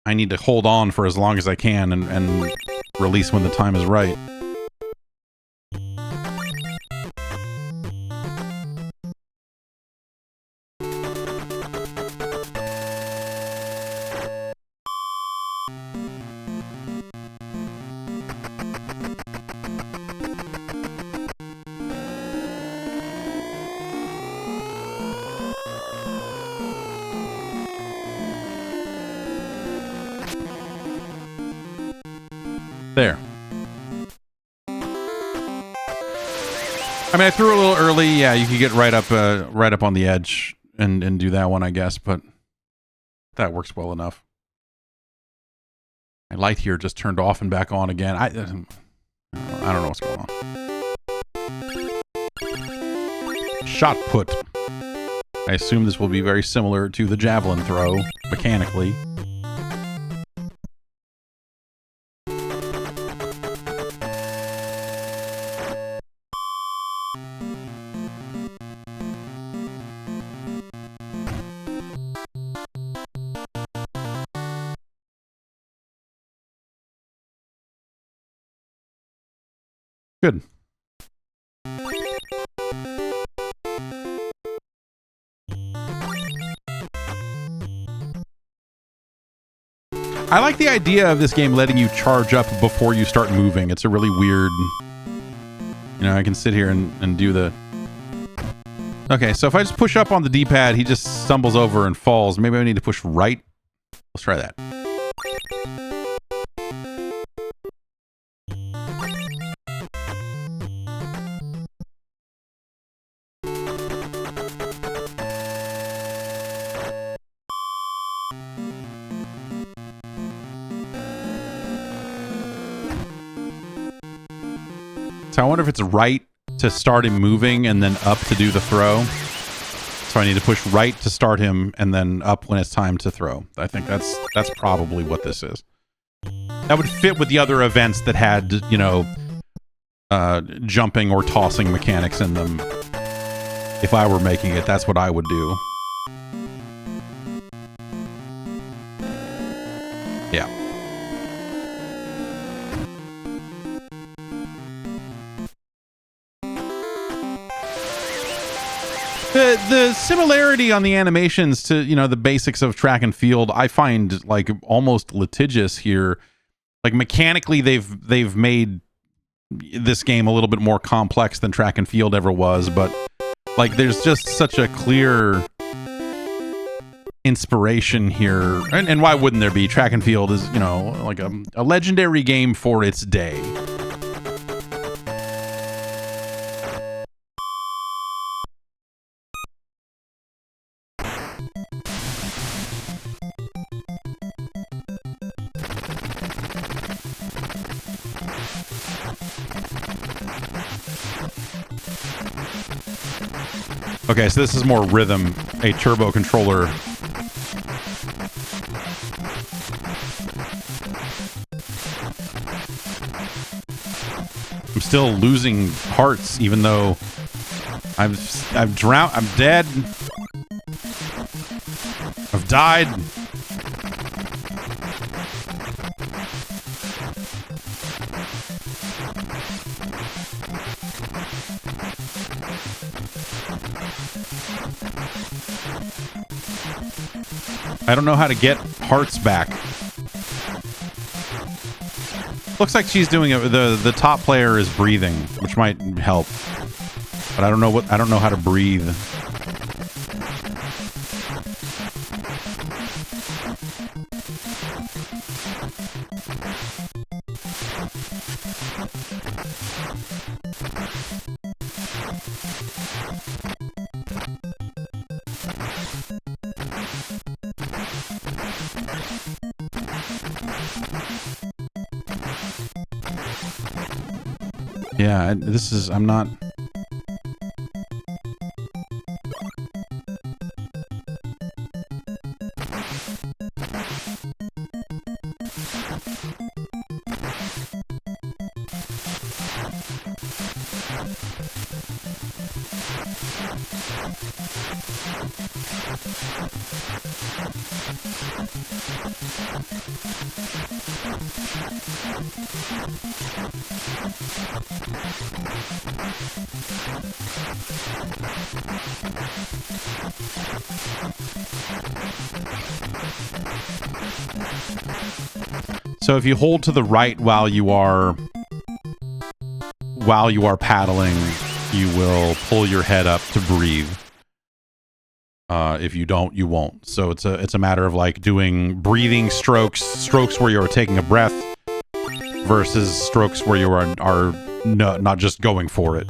I need to hold on for as long as I can and release when the time is right. There. I mean, I threw a little early. Yeah, you could get right up on the edge and do that one, I guess, but that works well enough. My light here just turned off and back on again. I don't know what's going on. Shot put. I assume this will be very similar to the javelin throw, mechanically. Good. I like the idea of this game letting you charge up before you start moving. It's a really weird... You know, I can sit here and do the... Okay, so if I just push up on the D-pad, he just stumbles over and falls. Maybe I need to push right. Let's try that. So I wonder if it's right to start him moving and then up to do the throw. So I need to push right to start him and then up when it's time to throw. I think that's probably what this is. That would fit with the other events that had, you know, jumping or tossing mechanics in them. If I were making it, that's what I would do. Yeah. The similarity on the animations to, you know, the basics of track and field, I find like almost litigious here. Like mechanically, they've made this game a little bit more complex than track and field ever was, but like there's just such a clear inspiration here, and why wouldn't there be? Track and field is, you know, like a legendary game for its day. Okay, so this is more rhythm, a turbo controller. I'm still losing hearts, even though I've drowned. I'm dead. I've died. I don't know how to get hearts back. Looks like she's doing it. The top player is breathing, which might help. But I don't know how to breathe. Yeah, this is... I'm not... So if you hold to the right while you are paddling, you will pull your head up to breathe. If you don't, you won't. So it's a matter of like doing breathing strokes where you're taking a breath versus strokes where you are not just going for it.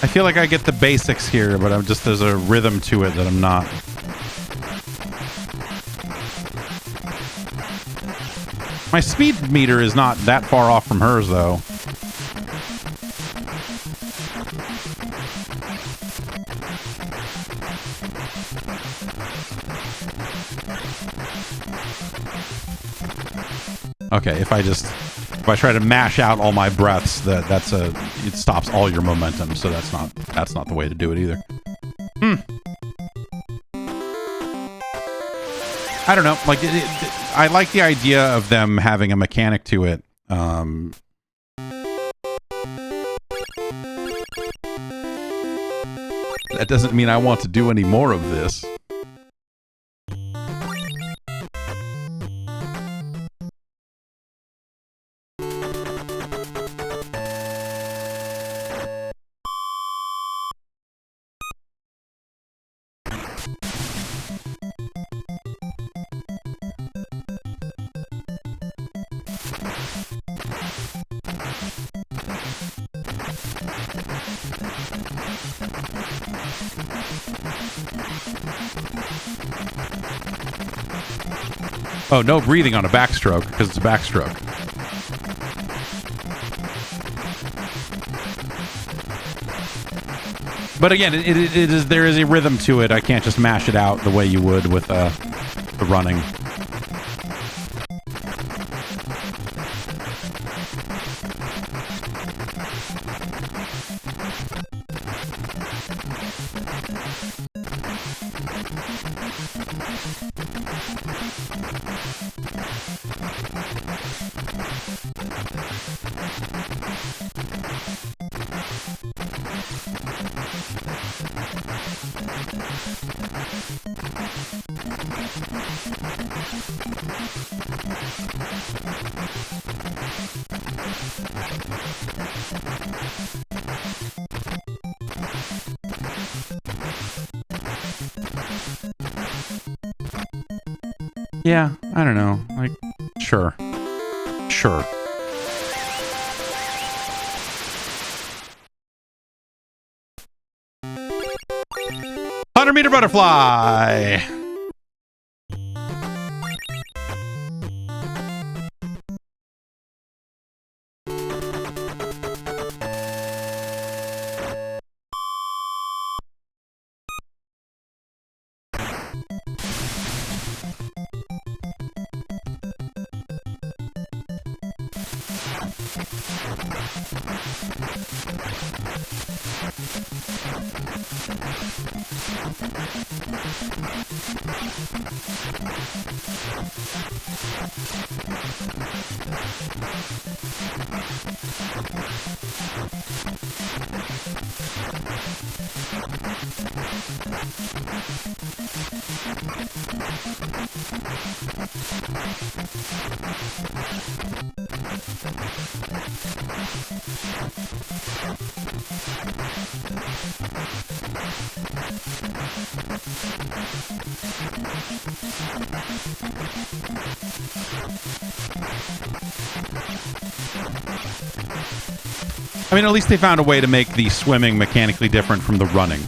I feel like I get the basics here, but there's a rhythm to it that I'm not. My speed meter is not that far off from hers, though. Okay, if I try to mash out all my breaths, it stops all your momentum, so that's not the way to do it either. I don't know, like I like the idea of them having a mechanic to it. That doesn't mean I want to do any more of this. Oh, no breathing on a backstroke, because it's a backstroke. But again, there is a rhythm to it. I can't just mash it out the way you would with the running. Yeah, I don't know. Like, sure. Sure. Meter butterfly. I mean, at least they found a way to make the swimming mechanically different from the running.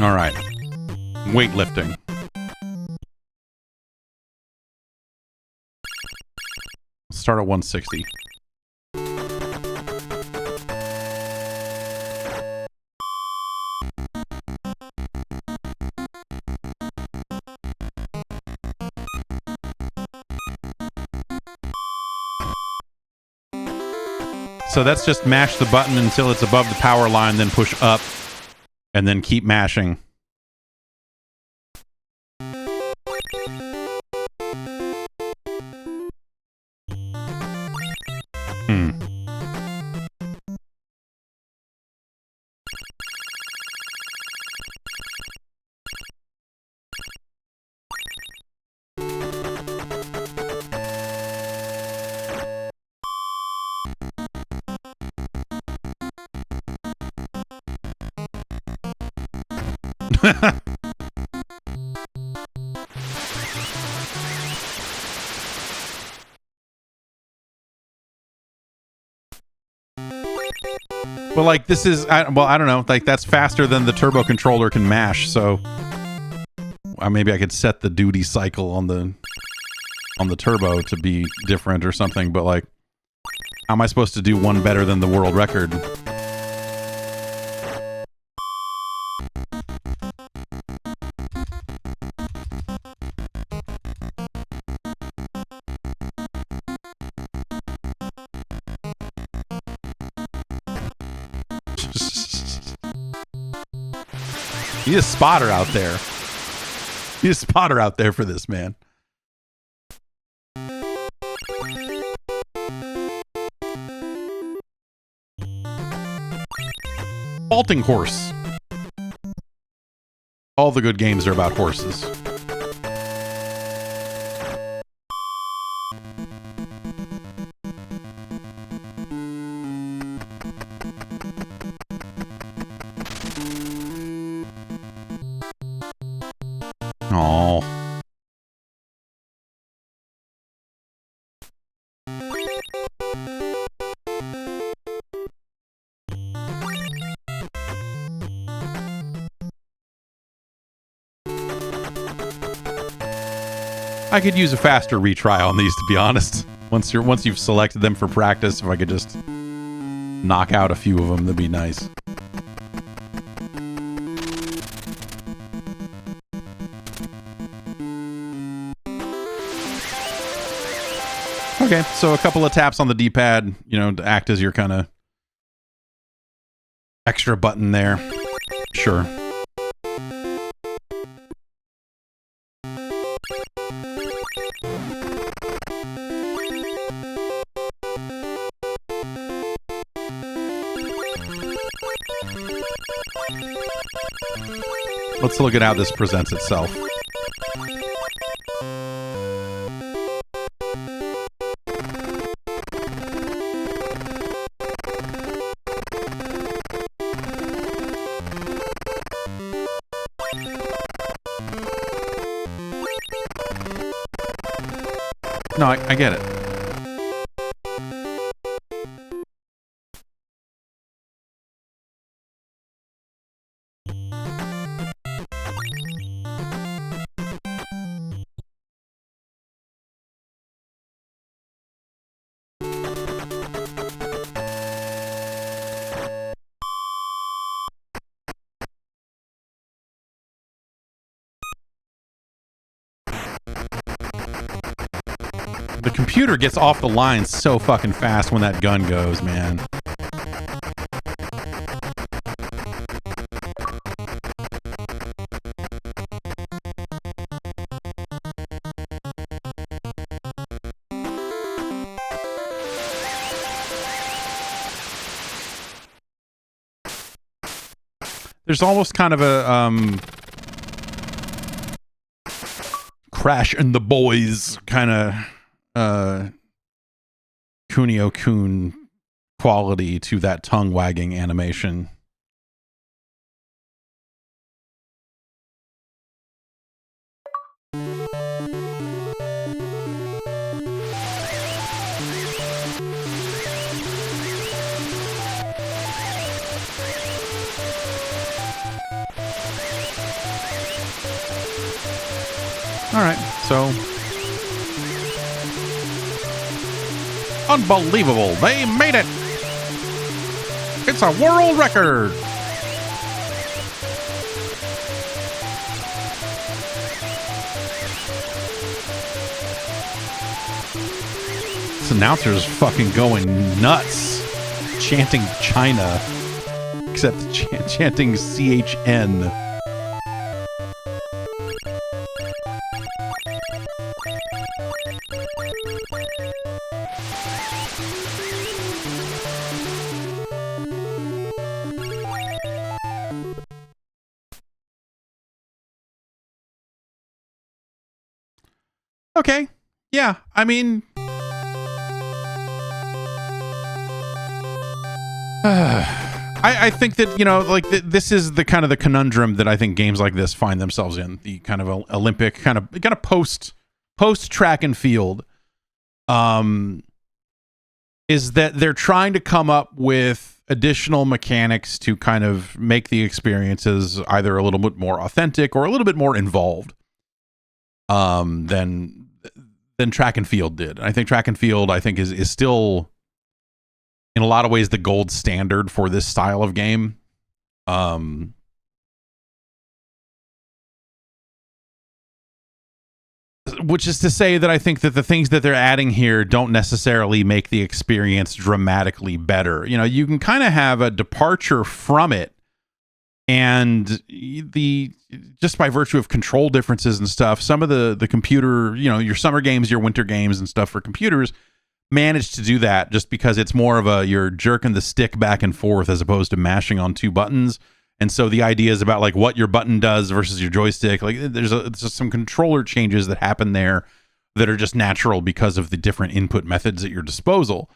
All right. Weightlifting. Let's start at 160. So that's just mash the button until it's above the power line, then push up, and then keep mashing. Well, like, this is, I don't know, like, that's faster than the turbo controller can mash, so maybe I could set the duty cycle on the turbo to be different or something, but, like, how am I supposed to do one better than the world record? You need a spotter out there. You need a spotter out there for this, man. Vaulting horse. All the good games are about horses. Oh. I could use a faster retry on these, to be honest. Once you've selected them for practice, if I could just knock out a few of them, that'd be nice. Okay, so a couple of taps on the D-pad, you know, to act as your kind of extra button there. Sure. Let's look at how this presents itself. No, I get it. The computer gets off the line so fucking fast when that gun goes, man. There's almost kind of a Crash and the Boys kind of Kunio-kun quality to that tongue wagging animation. All right, so unbelievable. They made it. It's a world record. This announcer's fucking going nuts, chanting China, except chanting CHN. Okay. Yeah. I mean, I think that, you know, like this is the kind of the conundrum that I think games like this find themselves in. The kind of Olympic kind of post track and field, is that they're trying to come up with additional mechanics to kind of make the experiences either a little bit more authentic or a little bit more involved, than track and field did. I think track and field, is still in a lot of ways the gold standard for this style of game. Which is to say that I think that the things that they're adding here don't necessarily make the experience dramatically better. You know, you can kind of have a departure from it, and just by virtue of control differences and stuff, some of the computer, you know, your summer games, your winter games and stuff for computers manage to do that just because it's more of you're jerking the stick back and forth as opposed to mashing on two buttons. And so the idea is about like what your button does versus your joystick. Like there's just some controller changes that happen there that are just natural because of the different input methods at your disposal.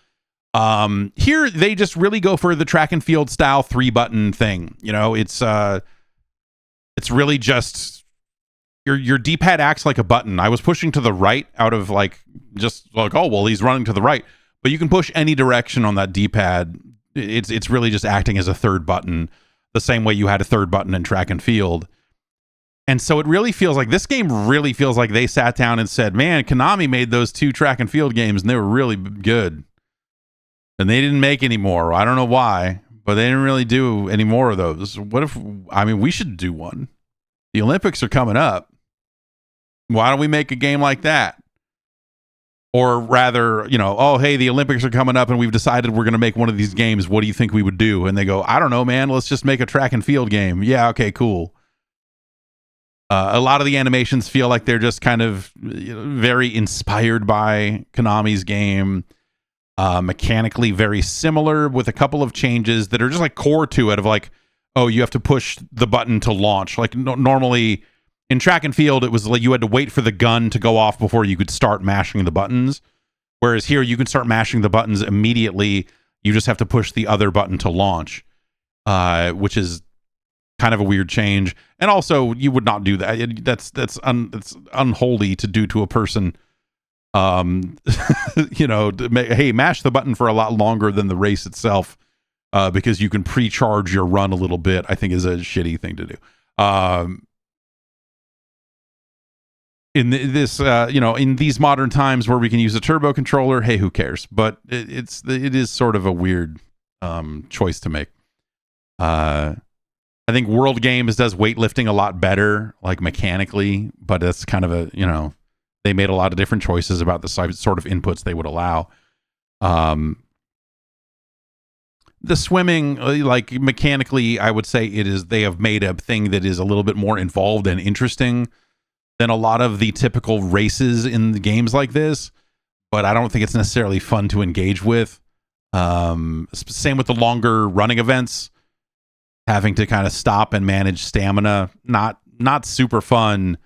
Here they just really go for the track and field style 3-button thing. You know, it's really just your D-pad acts like a button. I was pushing to the right out of like, just like, oh, well, he's running to the right, but you can push any direction on that D-pad. It's really just acting as a third button, the same way you had a third button in track and field. And so it really feels like this game really feels like they sat down and said, man, Konami made those 2 track and field games and they were really good. And they didn't make any more. I don't know why, but they didn't really do any more of those. We should do one. The Olympics are coming up. Why don't we make a game like that? Or rather, you know, oh, hey, the Olympics are coming up and we've decided we're going to make one of these games. What do you think we would do? And they go, I don't know, man. Let's just make a track and field game. Yeah, okay, cool. A lot of the animations feel like they're just kind of, you know, very inspired by Konami's game. Mechanically very similar with a couple of changes that are just like core to it of like, oh, you have to push the button to launch. Like normally in track and field, it was like you had to wait for the gun to go off before you could start mashing the buttons. Whereas here you can start mashing the buttons immediately. You just have to push the other button to launch, which is kind of a weird change. And also you would not do that. That's unholy to do to a person Hey, mash the button for a lot longer than the race itself, because you can pre-charge your run a little bit, I think is a shitty thing to do. In these modern times where we can use a turbo controller, hey, who cares? But it is sort of a weird choice to make. I think World Games does weightlifting a lot better, like mechanically, but it's kind of they made a lot of different choices about the sort of inputs they would allow. The swimming, like mechanically, I would say they have made a thing that is a little bit more involved and interesting than a lot of the typical races in the games like this, but I don't think it's necessarily fun to engage with. Same with the longer running events, having to kind of stop and manage stamina, not super fun,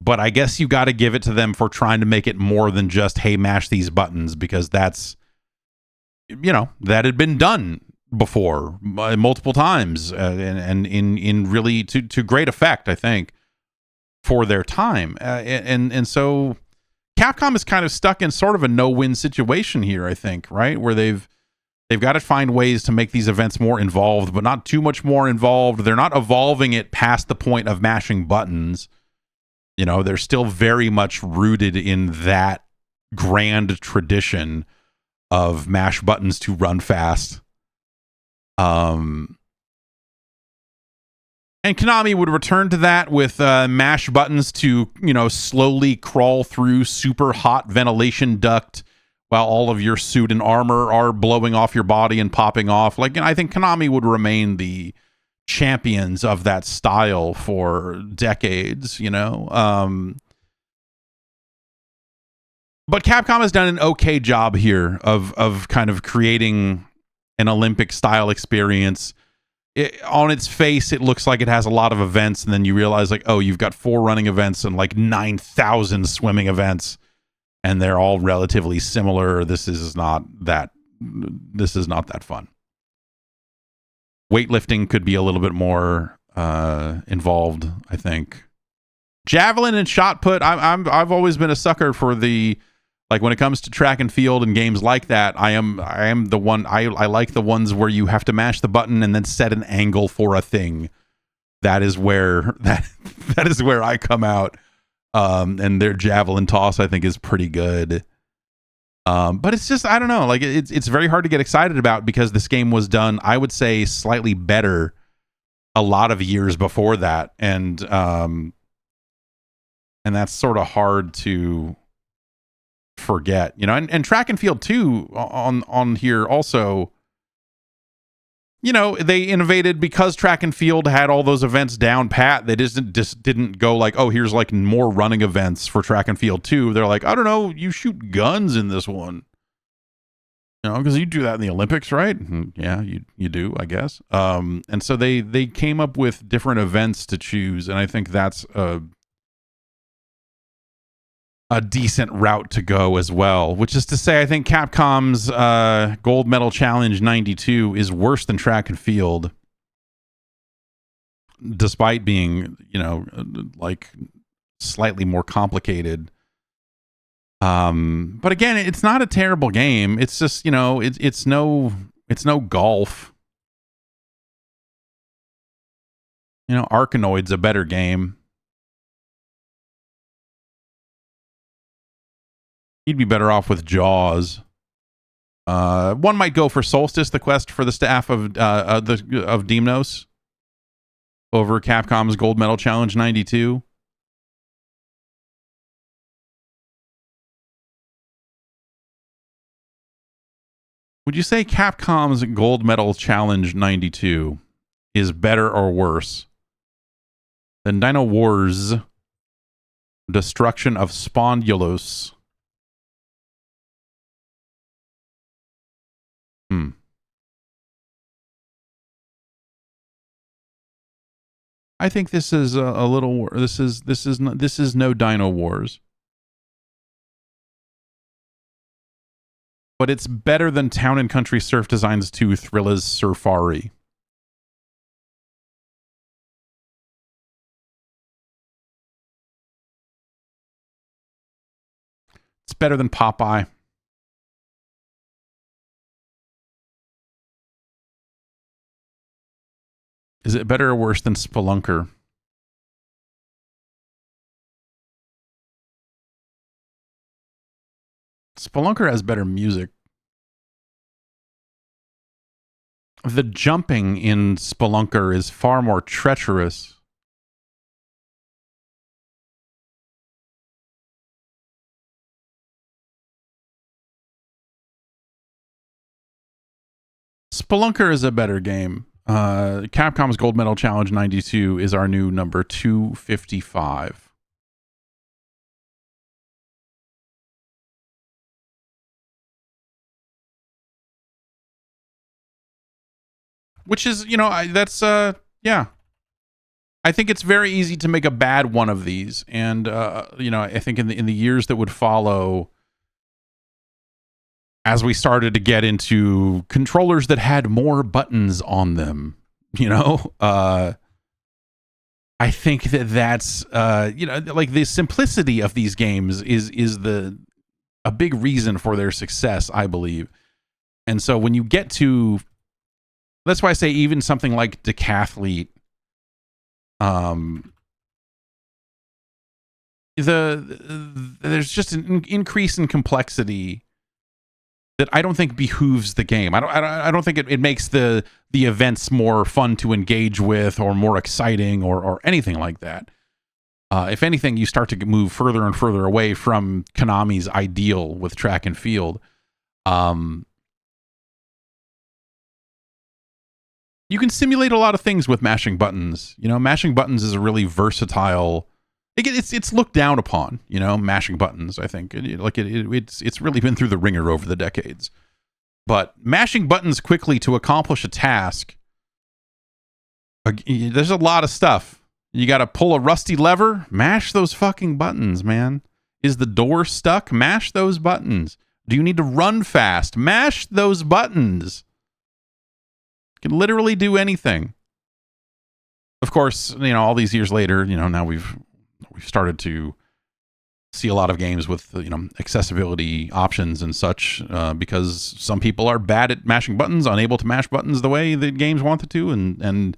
but I guess you got to give it to them for trying to make it more than just, hey, mash these buttons, because that had been done before multiple times, and in really to great effect, I think, for their time. And so Capcom is kind of stuck in sort of a no-win situation here, I think, right? Where they've got to find ways to make these events more involved, but not too much more involved. They're not evolving it past the point of mashing buttons. They're still very much rooted in that grand tradition of mash buttons to run fast. And Konami would return to that with mash buttons to, slowly crawl through super hot ventilation duct while all of your suit and armor are blowing off your body and popping off. I think Konami would remain the champions of that style for decades, But Capcom has done an okay job here of kind of creating an Olympic style experience. On its face, it looks like it has a lot of events, and then you realize, you've got 4 running events and 9,000 swimming events, and they're all relatively similar. This is not that fun. Weightlifting could be a little bit more involved, I think. Javelin and shot put, I've always been a sucker for the, when it comes to track and field and games like that, I am the one, I like the ones where you have to mash the button and then set an angle for a thing. That is where that is where I come out. And their javelin toss, I think, is pretty good. But it's just, I don't know, it's very hard to get excited about, because this game was done, I would say, slightly better a lot of years before that. And that's sort of hard to forget, and track and field too on here also, they innovated because track and field had all those events down pat. They just didn't go here's more running events for track and field too. They're I don't know, you shoot guns in this one, because you do that in the Olympics, right? Yeah, you do, I guess. And so they came up with different events to choose, and I think that's a decent route to go as well, which is to say, I think Capcom's Gold Medal Challenge 92 is worse than track and field, despite being, slightly more complicated. But again, it's not a terrible game. It's just, it's no golf. Arkanoid's a better game. You'd be better off with Jaws. One might go for Solstice, the quest for the staff of Deimos, over Capcom's Gold Medal Challenge 92. Would you say Capcom's Gold Medal Challenge 92 is better or worse than Dino Wars Destruction of Spondulos? I think this is a little. This is no Dino Wars, but it's better than Town and Country Surf Designs 2 Thrilla's Surfari. It's better than Popeye? Is it better or worse than Spelunker? Spelunker has better music. The jumping in Spelunker is far more treacherous. Spelunker is a better game. Capcom's Gold Medal Challenge 92 is our new number 255. Which is, you know, yeah. I think it's very easy to make a bad one of these. And, you know, I think in the years that would follow, as we started to get into controllers that had more buttons on them, you know, I think that's, you know, like the simplicity of these games is a big reason for their success, I believe. And so when you get to, that's why I say even something like Decathlete, there's just an increase in complexity that I don't think behooves the game. I don't think it makes the events more fun to engage with or more exciting or anything like that. If anything, you start to move further and further away from Konami's ideal with track and field. You can simulate a lot of things with mashing buttons. You know, mashing buttons is a really versatile. It's looked down upon. You know, mashing buttons. I think it's really been through the ringer over the decades. But mashing buttons quickly to accomplish a task. There's a lot of stuff. You got to pull a rusty lever. Mash those fucking buttons, man. Is the door stuck? Mash those buttons. Do you need to run fast? Mash those buttons. Can literally do anything. Of course, you know, all these years later, you know, now we've started to see a lot of games with, you know, accessibility options and such, because some people are bad at mashing buttons, unable to mash buttons the way the games wanted to, and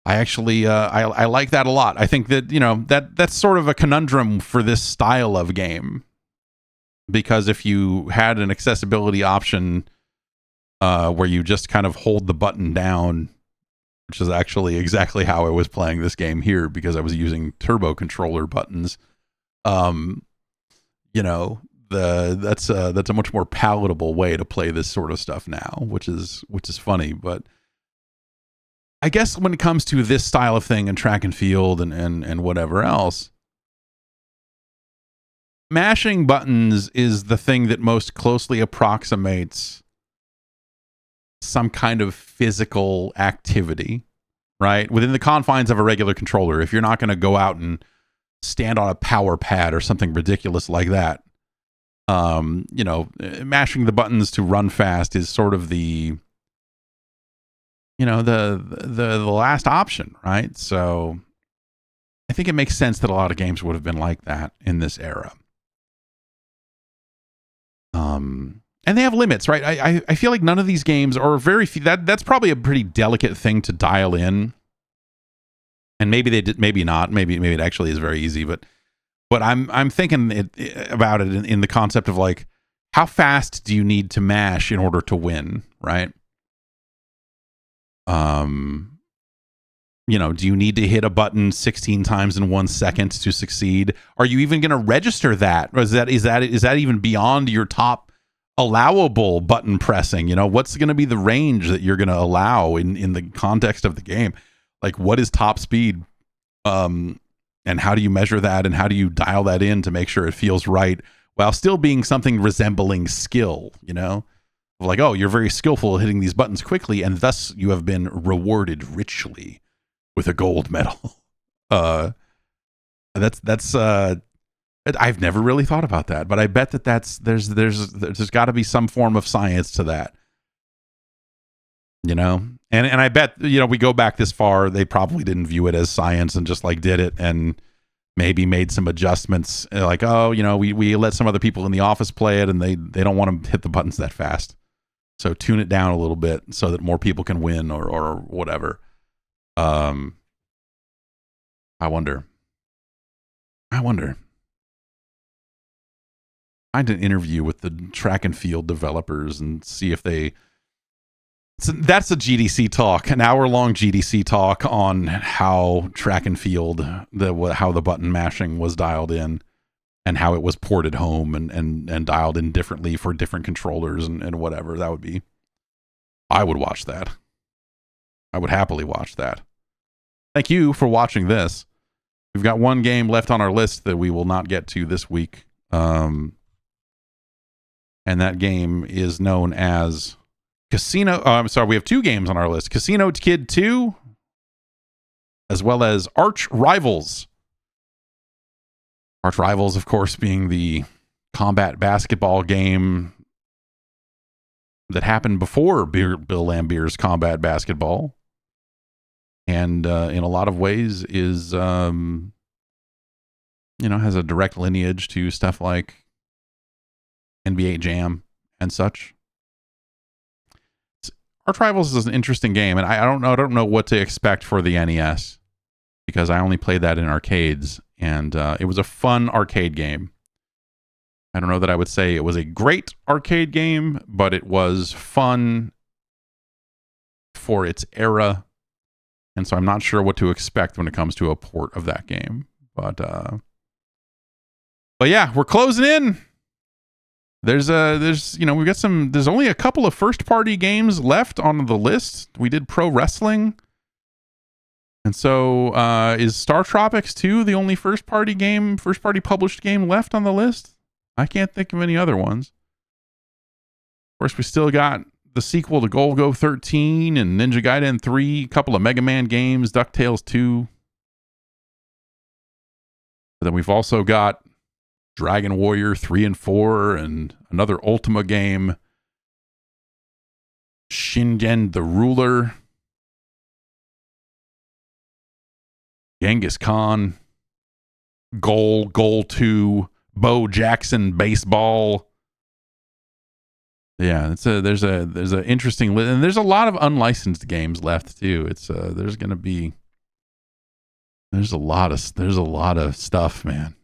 I actually I like that a lot. I think that, you know, that's sort of a conundrum for this style of game, because if you had an accessibility option where you just kind of hold the button down, which is actually exactly how I was playing this game here, because I was using turbo controller buttons. You know, that's a much more palatable way to play this sort of stuff now, which is funny. But I guess when it comes to this style of thing and track and field and whatever else, mashing buttons is the thing that most closely approximates some kind of physical activity, right? Within the confines of a regular controller. If you're not going to go out and stand on a power pad or something ridiculous like that, you know, mashing the buttons to run fast is sort of the, you know, the last option, right? So I think it makes sense that a lot of games would have been like that in this era. And they have limits, right? I feel like none of these games, or very few, that's probably a pretty delicate thing to dial in. And maybe they did, maybe not. Maybe it actually is very easy. But I'm thinking about it in the concept of like, how fast do you need to mash in order to win, right? You know, do you need to hit a button 16 times in 1 second to succeed? Are you even going to register that? Or is that even beyond your top allowable button pressing? You know, what's going to be the range that you're going to allow in the context of the game? Like, what is top speed? And how do you measure that? And how do you dial that in to make sure it feels right while still being something resembling skill, you know? Like, oh, you're very skillful at hitting these buttons quickly, and thus you have been rewarded richly with a gold medal. That's I've never really thought about that, but I bet that there's got to be some form of science to that, you know. And I bet, you know, we go back this far, they probably didn't view it as science and just like did it, and maybe made some adjustments, like, oh, we let some other people in the office play it and they don't want to hit the buttons that fast. So tune it down a little bit so that more people can win or whatever. I wonder. I did an interview with the track and field developers and see if that's a GDC talk, an hour-long GDC talk on how track and field, how the button mashing was dialed in and how it was ported home and dialed in differently for different controllers and whatever. I would watch that. I would happily watch that. Thank you for watching this. We've got one game left on our list that we will not get to this week. And that game is known as Casino. I'm sorry, we have two games on our list. Casino Kid 2, as well as Arch Rivals. Arch Rivals, of course, being the combat basketball game that happened before Bill Laimbeer's combat basketball. And in a lot of ways is, has a direct lineage to stuff like NBA Jam and such. Arch Rivals is an interesting game, and I don't know what to expect for the NES because I only played that in arcades, and it was a fun arcade game. I don't know that I would say it was a great arcade game, but it was fun for its era, and so I'm not sure what to expect when it comes to a port of that game. But yeah, we're closing in. There's we've got there's only a couple of first party games left on the list. We did Pro Wrestling. And so is Star Tropics 2 the only first party published game left on the list? I can't think of any other ones. Of course, we still got the sequel to Golgo 13 and Ninja Gaiden 3, a couple of Mega Man games, DuckTales 2. But then we've also got Dragon Warrior 3 and 4 and another Ultima game, Shingen the Ruler, Genghis Khan, Goal 2, Bo Jackson Baseball. Yeah, there's a interesting list, and there's a lot of unlicensed games left too. It's there's a lot of stuff, man.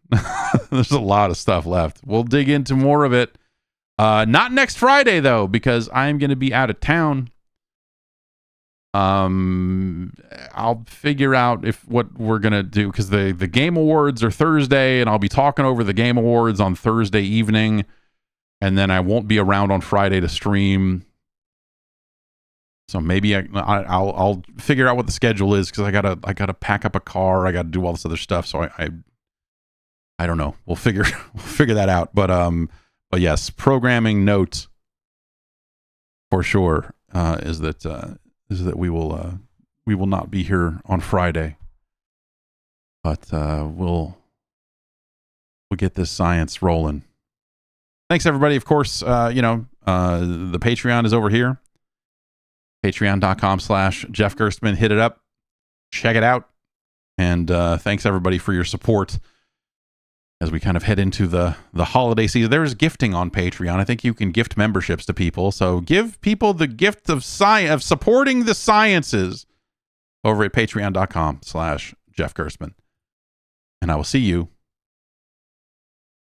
There's a lot of stuff left. We'll dig into more of it. Not next Friday though, because I'm going to be out of town. I'll figure out what we're going to do, because the Game Awards are Thursday, and I'll be talking over the Game Awards on Thursday evening, and then I won't be around on Friday to stream. So maybe I'll figure out what the schedule is, because I gotta pack up a car. I gotta do all this other stuff. So I don't know. We'll figure that out. But yes, programming note for sure is that we will not be here on Friday, but we'll get this science rolling. Thanks everybody. Of course, the Patreon is over here. Patreon.com/Jeff Gerstmann. Hit it up. Check it out. And thanks everybody for your support as we kind of head into the holiday season. There's gifting on Patreon. I think you can gift memberships to people. So give people the gift of supporting the sciences over at patreon.com/Jeff Gerstmann. And I will see you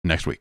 next week.